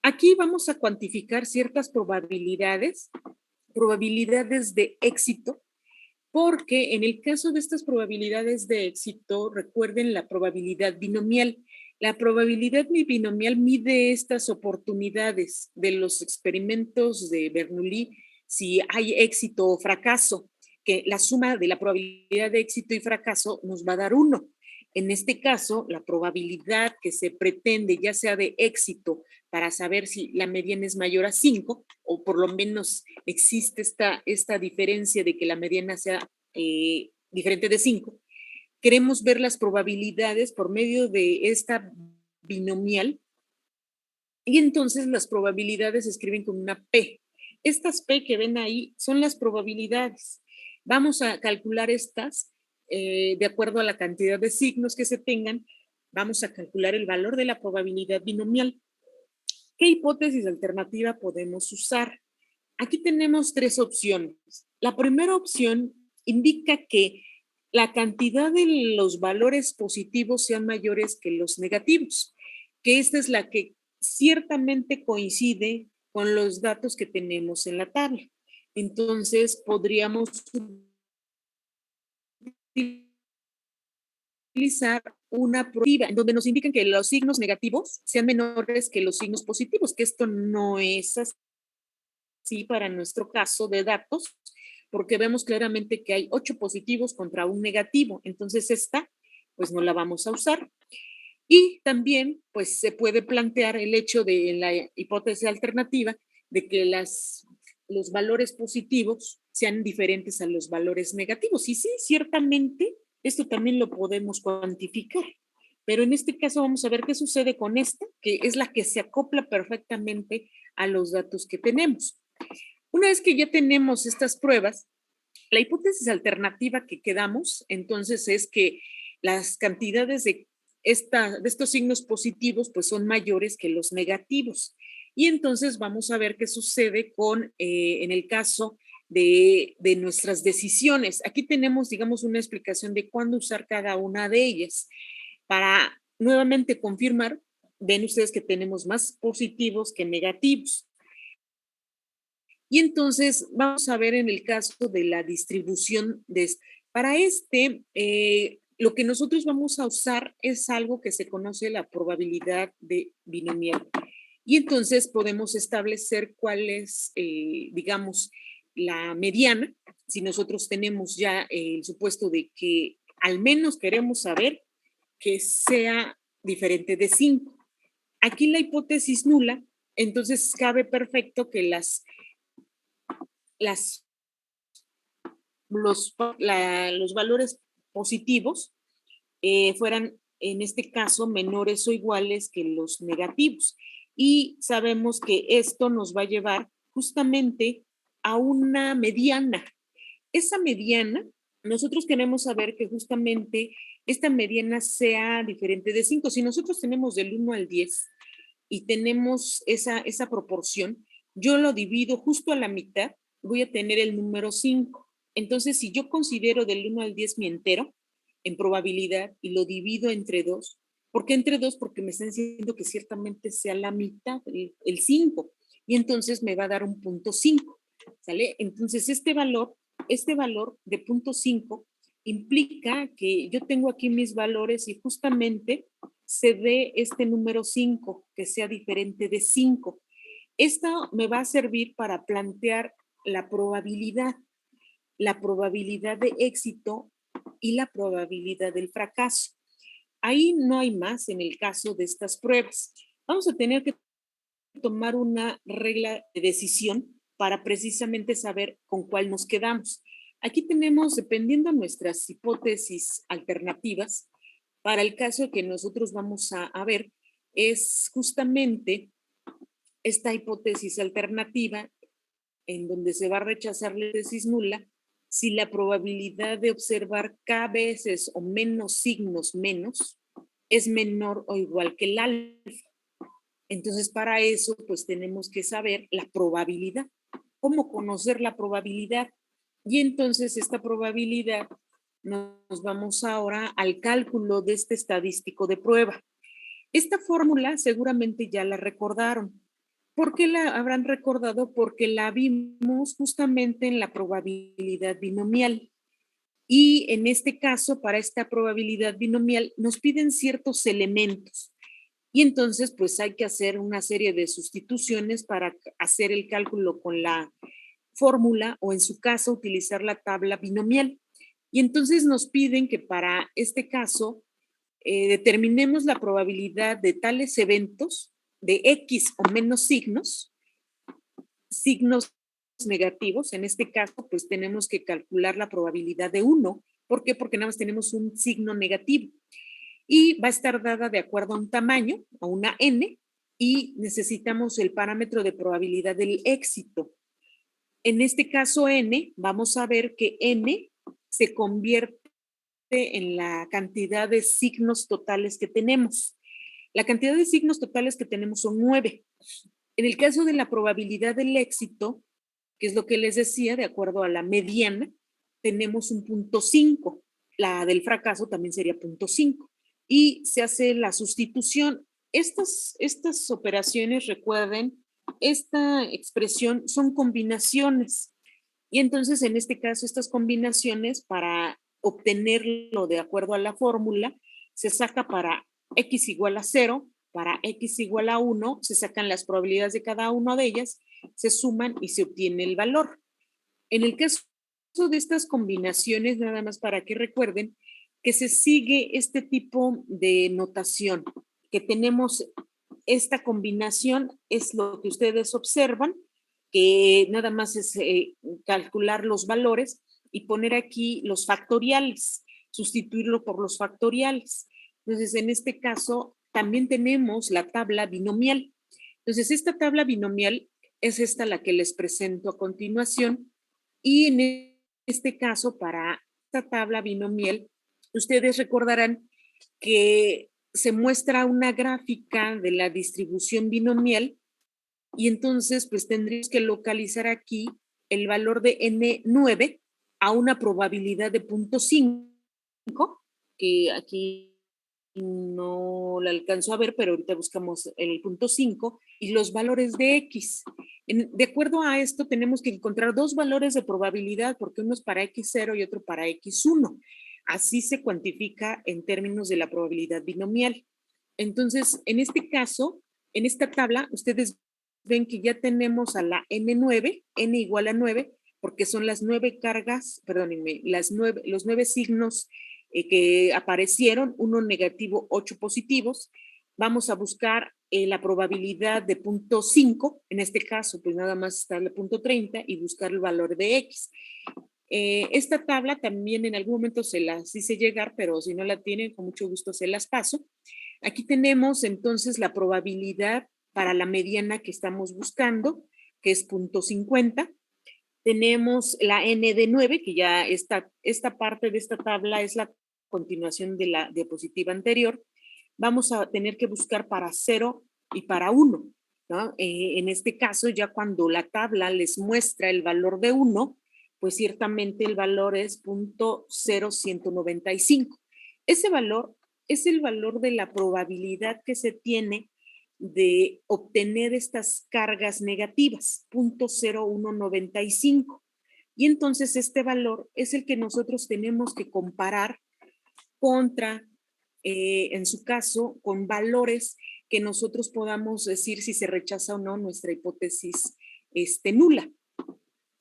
Aquí vamos a cuantificar ciertas probabilidades de éxito, porque en el caso de estas probabilidades de éxito, recuerden la probabilidad binomial. La probabilidad binomial mide estas oportunidades de los experimentos de Bernoulli, si hay éxito o fracaso, que la suma de la probabilidad de éxito y fracaso nos va a dar 1. En este caso, la probabilidad que se pretende, ya sea de éxito, para saber si la mediana es mayor a 5, o por lo menos existe esta diferencia de que la mediana sea diferente de 5, queremos ver las probabilidades por medio de esta binomial, y entonces las probabilidades se escriben con una P. Estas P que ven ahí son las probabilidades. Vamos a calcular estas de acuerdo a la cantidad de signos que se tengan. Vamos a calcular el valor de la probabilidad binomial. ¿Qué hipótesis alternativa podemos usar? Aquí tenemos 3 opciones. La primera opción indica que la cantidad de los valores positivos sean mayores que los negativos, que esta es la que ciertamente coincide con los datos que tenemos en la tabla. Entonces, podríamos utilizar una prueba donde nos indican que los signos negativos sean menores que los signos positivos, que esto no es así para nuestro caso de datos, porque vemos claramente que hay 8 positivos contra un negativo, entonces esta pues no la vamos a usar. Y también pues se puede plantear el hecho de en la hipótesis alternativa de que los valores positivos sean diferentes a los valores negativos. Y sí, ciertamente esto también lo podemos cuantificar. Pero en este caso vamos a ver qué sucede con esta, que es la que se acopla perfectamente a los datos que tenemos. Una vez que ya tenemos estas pruebas, la hipótesis alternativa que quedamos, entonces, es que las cantidades de estos signos positivos pues son mayores que los negativos. Y entonces vamos a ver qué sucede en el caso de nuestras decisiones. Aquí tenemos, digamos, una explicación de cuándo usar cada una de ellas. Para nuevamente confirmar, ven ustedes que tenemos más positivos que negativos. Y entonces vamos a ver en el caso de la distribución para lo que nosotros vamos a usar es algo que se conoce la probabilidad de binomial. Y entonces podemos establecer cuál es, digamos, la mediana, si nosotros tenemos ya el supuesto de que al menos queremos saber que sea diferente de 5. Aquí la hipótesis nula, entonces cabe perfecto que los valores positivos fueran en este caso menores o iguales que los negativos. Y sabemos que esto nos va a llevar justamente a una mediana. Esa mediana, nosotros queremos saber que justamente esta mediana sea diferente de 5. Si nosotros tenemos del 1 al 10 y tenemos esa proporción, yo lo divido justo a la mitad, voy a tener el número 5. Entonces, si yo considero del 1 al 10 mi entero, en probabilidad, y lo divido entre 2, ¿Por qué entre 2? Porque me están diciendo que ciertamente sea la mitad, el 5, y entonces me va a dar un punto 5, ¿sale? Entonces este valor de punto 5 implica que yo tengo aquí mis valores y justamente se dé este número 5, que sea diferente de 5. Esto me va a servir para plantear la probabilidad de éxito y la probabilidad del fracaso. Ahí no hay más en el caso de estas pruebas. Vamos a tener que tomar una regla de decisión para precisamente saber con cuál nos quedamos. Aquí tenemos, dependiendo de nuestras hipótesis alternativas, para el caso que nosotros vamos a ver, es justamente esta hipótesis alternativa en donde se va a rechazar la tesis nula si la probabilidad de observar K veces o menos signos menos es menor o igual que el alfa. Entonces, para eso, pues tenemos que saber la probabilidad. ¿Cómo conocer la probabilidad? Y entonces esta probabilidad nos vamos ahora al cálculo de este estadístico de prueba. Esta fórmula seguramente ya la recordaron. ¿Por qué la habrán recordado? Porque la vimos justamente en la probabilidad binomial. Y en este caso, para esta probabilidad binomial, nos piden ciertos elementos. Y entonces, pues hay que hacer una serie de sustituciones para hacer el cálculo con la fórmula o en su caso utilizar la tabla binomial. Y entonces nos piden que para este caso determinemos la probabilidad de tales eventos de X o menos signos negativos. En este caso, pues tenemos que calcular la probabilidad de 1. ¿Por qué? Porque nada más tenemos un signo negativo. Y va a estar dada de acuerdo a un tamaño, a una n, y necesitamos el parámetro de probabilidad del éxito. En este caso n, vamos a ver que n se convierte en la cantidad de signos totales que tenemos. La cantidad de signos totales que tenemos son 9. En el caso de la probabilidad del éxito, que es lo que les decía, de acuerdo a la mediana, tenemos un punto 5. La del fracaso también sería punto 5. Y se hace la sustitución. Estas operaciones, recuerden, esta expresión son combinaciones. Y entonces, en este caso, estas combinaciones, para obtenerlo de acuerdo a la fórmula, se saca para x igual a 0, para x igual a 1, se sacan las probabilidades de cada una de ellas, se suman y se obtiene el valor. En el caso de estas combinaciones, nada más para que recuerden, que se sigue este tipo de notación, que tenemos esta combinación, es lo que ustedes observan, que nada más es calcular los valores y poner aquí los factoriales, sustituirlo por los factoriales. Entonces, en este caso, también tenemos la tabla binomial. Entonces, esta tabla binomial es esta la que les presento a continuación. Y en este caso, para esta tabla binomial, ustedes recordarán que se muestra una gráfica de la distribución binomial y entonces pues tendríamos que localizar aquí el valor de N9 a una probabilidad de 0.5, que aquí no la alcanzo a ver, pero ahorita buscamos el 0.5 y los valores de X. De acuerdo a esto tenemos que encontrar dos valores de probabilidad porque uno es para X0 y otro para X1. Así se cuantifica en términos de la probabilidad binomial. Entonces, en este caso, en esta tabla, ustedes ven que ya tenemos a la N9, N igual a 9, porque son las 9 cargas, perdónenme, los 9 signos que aparecieron, uno negativo, 8 positivos. Vamos a buscar la probabilidad de 0.5, en este caso, pues nada más está el 0.30 y buscar el valor de X. Esta tabla también en algún momento se las hice llegar, pero si no la tienen, con mucho gusto se las paso. Aquí tenemos entonces la probabilidad para la mediana que estamos buscando, que es 0.50. Tenemos la N de 9, que ya esta parte de esta tabla es la continuación de la diapositiva anterior. Vamos a tener que buscar para 0 y para 1, ¿no? En este caso, ya cuando la tabla les muestra el valor de 1, pues ciertamente el valor es 0.0195. Ese valor es el valor de la probabilidad que se tiene de obtener estas cargas negativas, 0.0195. Y entonces este valor es el que nosotros tenemos que comparar contra, en su caso, con valores que nosotros podamos decir si se rechaza o no nuestra hipótesis nula,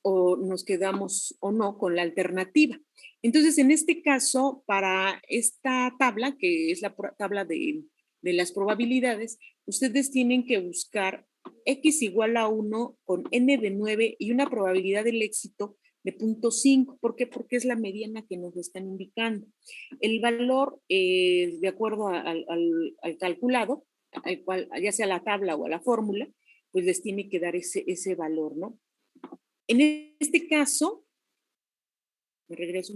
o nos quedamos o no con la alternativa. Entonces, en este caso, para esta tabla, que es la tabla de las probabilidades, ustedes tienen que buscar x igual a 1 con n de 9 y una probabilidad del éxito de 0.5. ¿Por qué? Porque es la mediana que nos están indicando. El valor, de acuerdo al calculado, al cual, ya sea la tabla o a la fórmula, pues les tiene que dar ese valor, ¿no? En este caso, me regreso.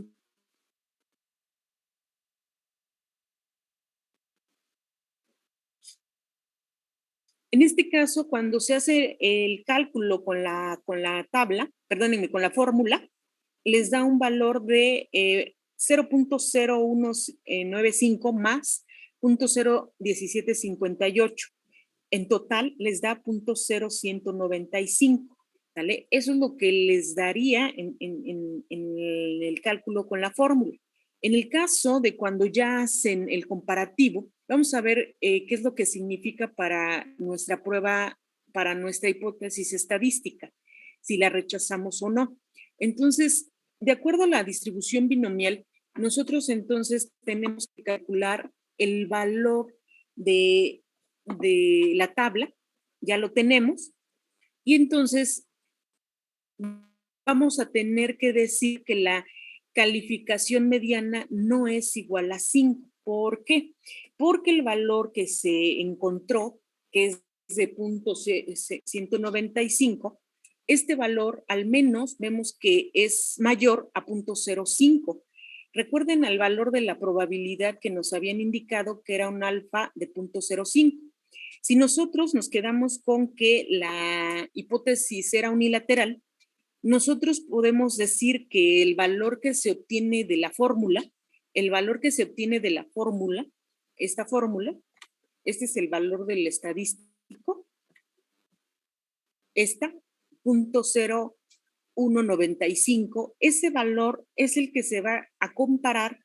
En este caso, cuando se hace el cálculo con la tabla, perdónenme, con la fórmula, les da un valor de 0.0195 más 0.01758. En total les da 0.0195. ¿Vale? Eso es lo que les daría en el cálculo con la fórmula. En el caso de cuando ya hacen el comparativo, vamos a ver qué es lo que significa para nuestra prueba, para nuestra hipótesis estadística, si la rechazamos o no. Entonces, de acuerdo a la distribución binomial, nosotros entonces tenemos que calcular el valor de la tabla, ya lo tenemos, y entonces vamos a tener que decir que la calificación mediana no es igual a 5. ¿Por qué? Porque el valor que se encontró, que es de 195, este valor al menos vemos que es mayor a 0.05. Recuerden al valor de la probabilidad que nos habían indicado que era un alfa de 0.05. Si nosotros nos quedamos con que la hipótesis era unilateral, nosotros podemos decir que el valor que se obtiene de la fórmula, esta fórmula, este es el valor del estadístico, esta, 0.0195, ese valor es el que se va a comparar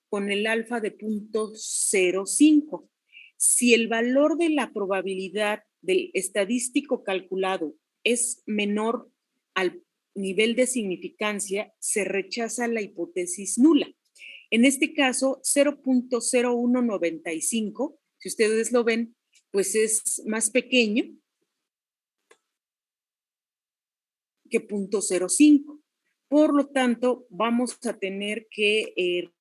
con el alfa de 0.05. Si el valor de la probabilidad del estadístico calculado es menor al nivel de significancia, se rechaza la hipótesis nula. En este caso, 0.0195, si ustedes lo ven, pues es más pequeño que 0.05. Por lo tanto, vamos a tener que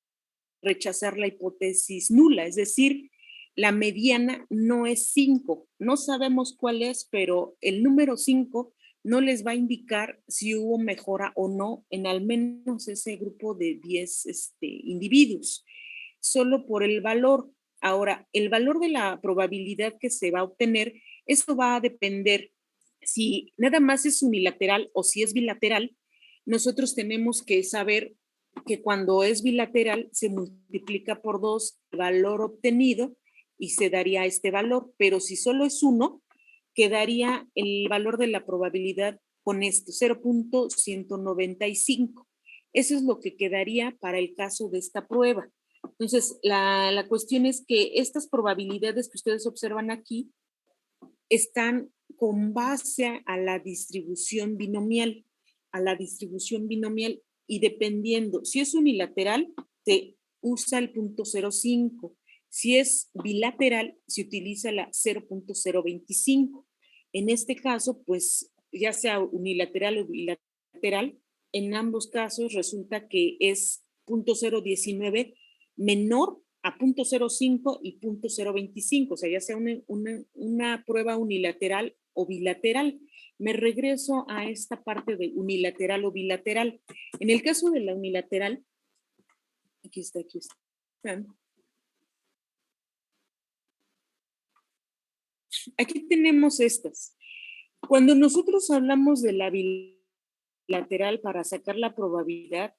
rechazar la hipótesis nula, es decir, la mediana no es 5. No sabemos cuál es, pero el número 5 no les va a indicar si hubo mejora o no en al menos ese grupo de 10 individuos, solo por el valor. Ahora, el valor de la probabilidad que se va a obtener, esto va a depender si nada más es unilateral o si es bilateral. Nosotros tenemos que saber que cuando es bilateral se multiplica por 2 el valor obtenido y se daría este valor, pero si solo es 1, quedaría el valor de la probabilidad con esto, 0.195. Eso es lo que quedaría para el caso de esta prueba. Entonces, la cuestión es que estas probabilidades que ustedes observan aquí están con base a la distribución binomial, y dependiendo, si es unilateral, se usa el 0.05. Si es bilateral, se utiliza la 0.025. En este caso, pues ya sea unilateral o bilateral, en ambos casos resulta que es 0.019 menor a 0.05 y 0.025, o sea, ya sea una prueba unilateral o bilateral. Me regreso a esta parte de unilateral o bilateral. En el caso de la unilateral, aquí está. Aquí tenemos estas. Cuando nosotros hablamos de la bilateral para sacar la probabilidad,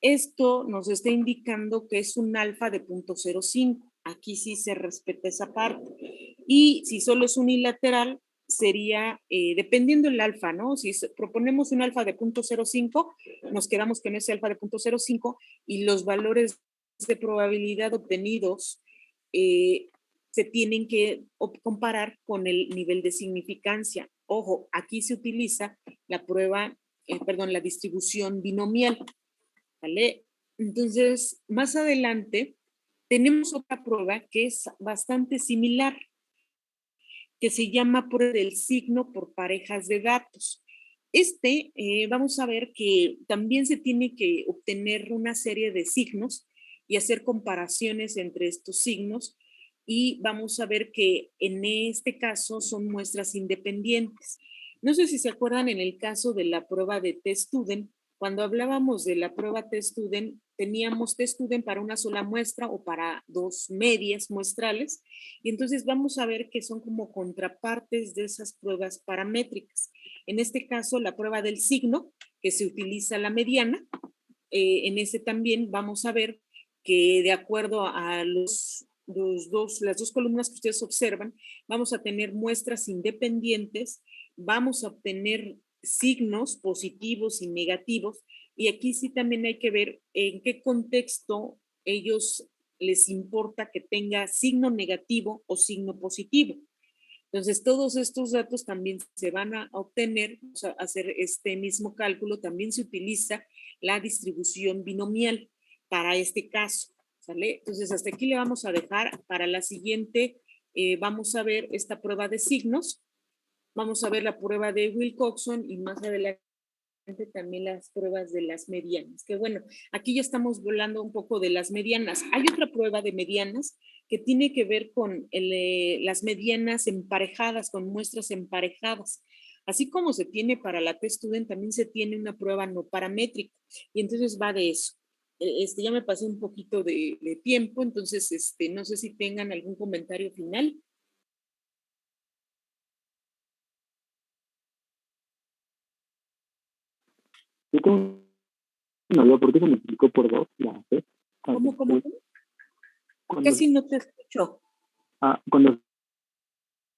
Esto nos está indicando que es un alfa de 0.05. Aquí sí se respeta esa parte. Y si solo es unilateral, sería, dependiendo del alfa, ¿no? Si proponemos un alfa de 0.05, nos quedamos con ese alfa de 0.05 y los valores de probabilidad obtenidos se tienen que comparar con el nivel de significancia. Ojo, aquí se utiliza la prueba, la distribución binomial, ¿vale? Entonces, más adelante, tenemos otra prueba que es bastante similar, que se llama prueba del signo por parejas de datos. Vamos a ver que también se tiene que obtener una serie de signos y hacer comparaciones entre estos signos, y vamos a ver que en este caso son muestras independientes. No sé si se acuerdan en el caso de la prueba de T-Student, cuando hablábamos de la prueba T-Student, teníamos T-Student para una sola muestra o para dos medias muestrales, y entonces vamos a ver que son como contrapartes de esas pruebas paramétricas. En este caso, la prueba del signo, que se utiliza la mediana, en ese también vamos a ver que de acuerdo a las dos columnas que ustedes observan, vamos a tener muestras independientes, vamos a obtener signos positivos y negativos, y aquí sí también hay que ver en qué contexto ellos les importa que tenga signo negativo o signo positivo. Entonces, todos estos datos también se van a obtener, vamos a hacer este mismo cálculo, también se utiliza la distribución binomial para este caso, ¿sale? Entonces, hasta aquí le vamos a dejar. Para la siguiente, vamos a ver esta prueba de signos, vamos a ver la prueba de Wilcoxon y más adelante también las pruebas de las medianas, que bueno, aquí ya estamos hablando un poco de las medianas. Hay otra prueba de medianas que tiene que ver con las medianas emparejadas, con muestras emparejadas. Así como se tiene para la T-Student, también se tiene una prueba no paramétrica, y entonces va de eso. Ya me pasé un poquito de tiempo, entonces no sé si tengan algún comentario final. Yo tengo una duda, ¿por qué se multiplicó por 2 la C? ¿Cómo? Cuando, Casi no te escucho. cuando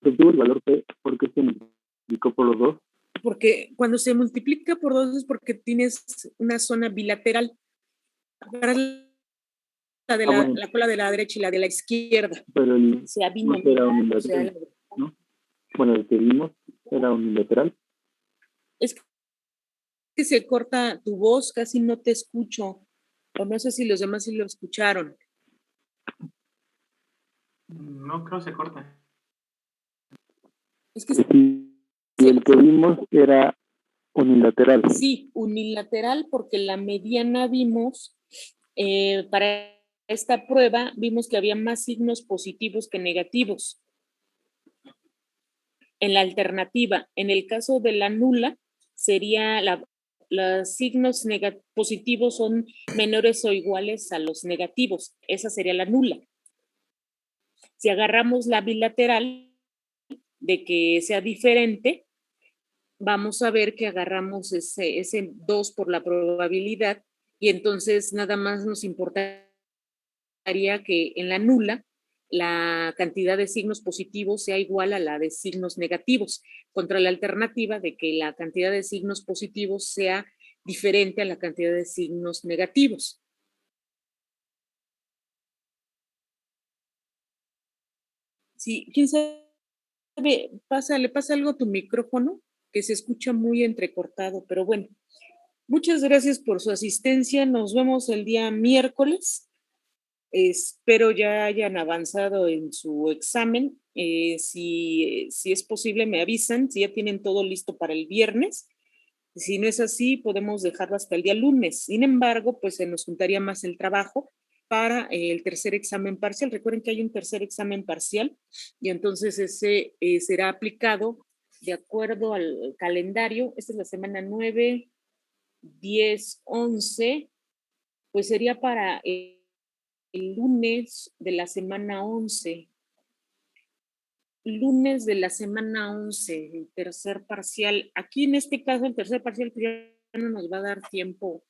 se obtuvo el valor P, ¿por qué se multiplicó por los 2? Porque cuando se multiplica por 2 es porque tienes una zona bilateral. Agarras la de bueno, la cola de la derecha y la de la izquierda. Pero el Sea no era binomial, o sea, unilateral, ¿no? Bueno, el que vimos era unilateral. es que se corta tu voz, casi no te escucho. O no sé si los demás sí lo escucharon. No creo que se corta. Es que Y el que vimos era unilateral. sí, unilateral, porque la mediana vimos, para esta prueba, vimos que había más signos positivos que negativos. En la alternativa, en el caso de la nula, sería los signos positivos son menores o iguales a los negativos. Esa sería la nula. Si agarramos la bilateral, de que sea diferente, vamos a ver que agarramos ese 2 por la probabilidad, y entonces nada más nos importaría que en la nula la cantidad de signos positivos sea igual a la de signos negativos, contra la alternativa de que la cantidad de signos positivos sea diferente a la cantidad de signos negativos. Sí, quién sabe, le pasa algo a tu micrófono, que se escucha muy entrecortado, pero bueno. Muchas gracias por su asistencia. Nos vemos el día miércoles. Espero ya hayan avanzado en su examen. Si es posible, me avisan si ya tienen todo listo para el viernes. Si no es así, podemos dejarlo hasta el día lunes. Sin embargo, pues se nos juntaría más el trabajo para el tercer examen parcial. Recuerden que hay un tercer examen parcial, y entonces ese será aplicado de acuerdo al calendario. Esta es la semana 9, 10, 11, pues sería para el lunes de la semana 11. Lunes de la semana 11, el tercer parcial. Aquí en este caso, el tercer parcial ya no nos va a dar tiempo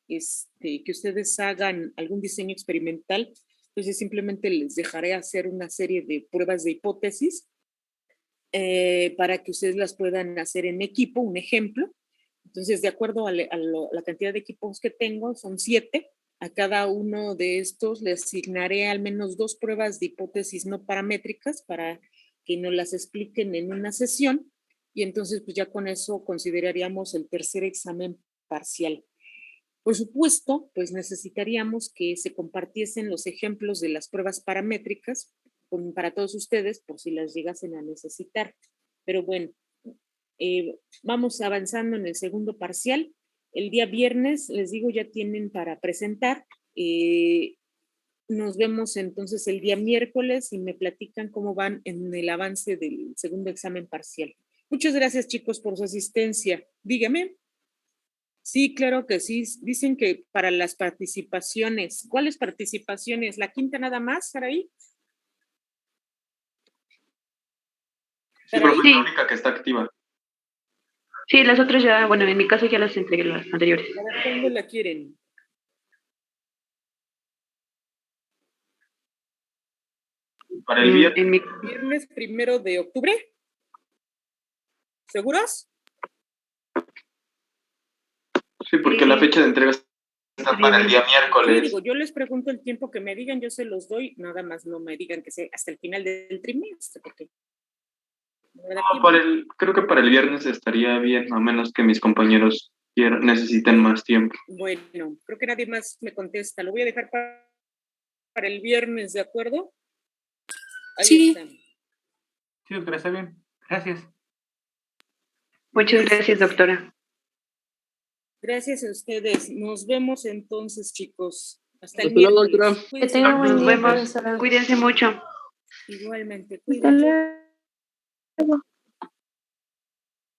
que ustedes hagan algún diseño experimental. Entonces simplemente les dejaré hacer una serie de pruebas de hipótesis para que ustedes las puedan hacer en equipo, un ejemplo. Entonces, de acuerdo a la cantidad de equipos que tengo, son 7. A cada uno de estos le asignaré al menos 2 pruebas de hipótesis no paramétricas para que nos las expliquen en una sesión, y entonces pues ya con eso consideraríamos el tercer examen parcial. Por supuesto, pues necesitaríamos que se compartiesen los ejemplos de las pruebas paramétricas para todos ustedes, por si las llegasen a necesitar. Pero bueno, vamos avanzando en el segundo parcial. El día viernes, les digo, ya tienen para presentar. Nos vemos entonces el día miércoles y me platican cómo van en el avance del segundo examen parcial. Muchas gracias, chicos, por su asistencia. Dígame. Sí, claro que sí. Dicen que para las participaciones. ¿Cuáles participaciones? ¿La quinta nada más, Saraí? Sí, profe, la única que está activa. Sí, las otras ya, bueno, en mi caso ya las entregué las anteriores. A ver, ¿cuándo la quieren? Para el viernes. En mi... Viernes 1 de octubre. ¿Seguros? Sí, porque la fecha de entrega está para el día miércoles. Sí, digo, yo les pregunto el tiempo que me digan, yo se los doy, nada más no me digan que sea hasta el final del trimestre, porque no, creo que para el viernes estaría bien, a menos que mis compañeros necesiten más tiempo. Bueno, creo que nadie más me contesta, lo voy a dejar para el viernes, ¿de acuerdo? Ahí Sí. están. Sí, doctora, está bien. Gracias. Muchas gracias, doctora. Gracias a ustedes. Nos vemos entonces, chicos. Hasta el Hasta luego, miércoles. doctora. Que tengan buen Nos día, vemos. profesora. Cuídense mucho. Igualmente. Hasta Cuídense. luego.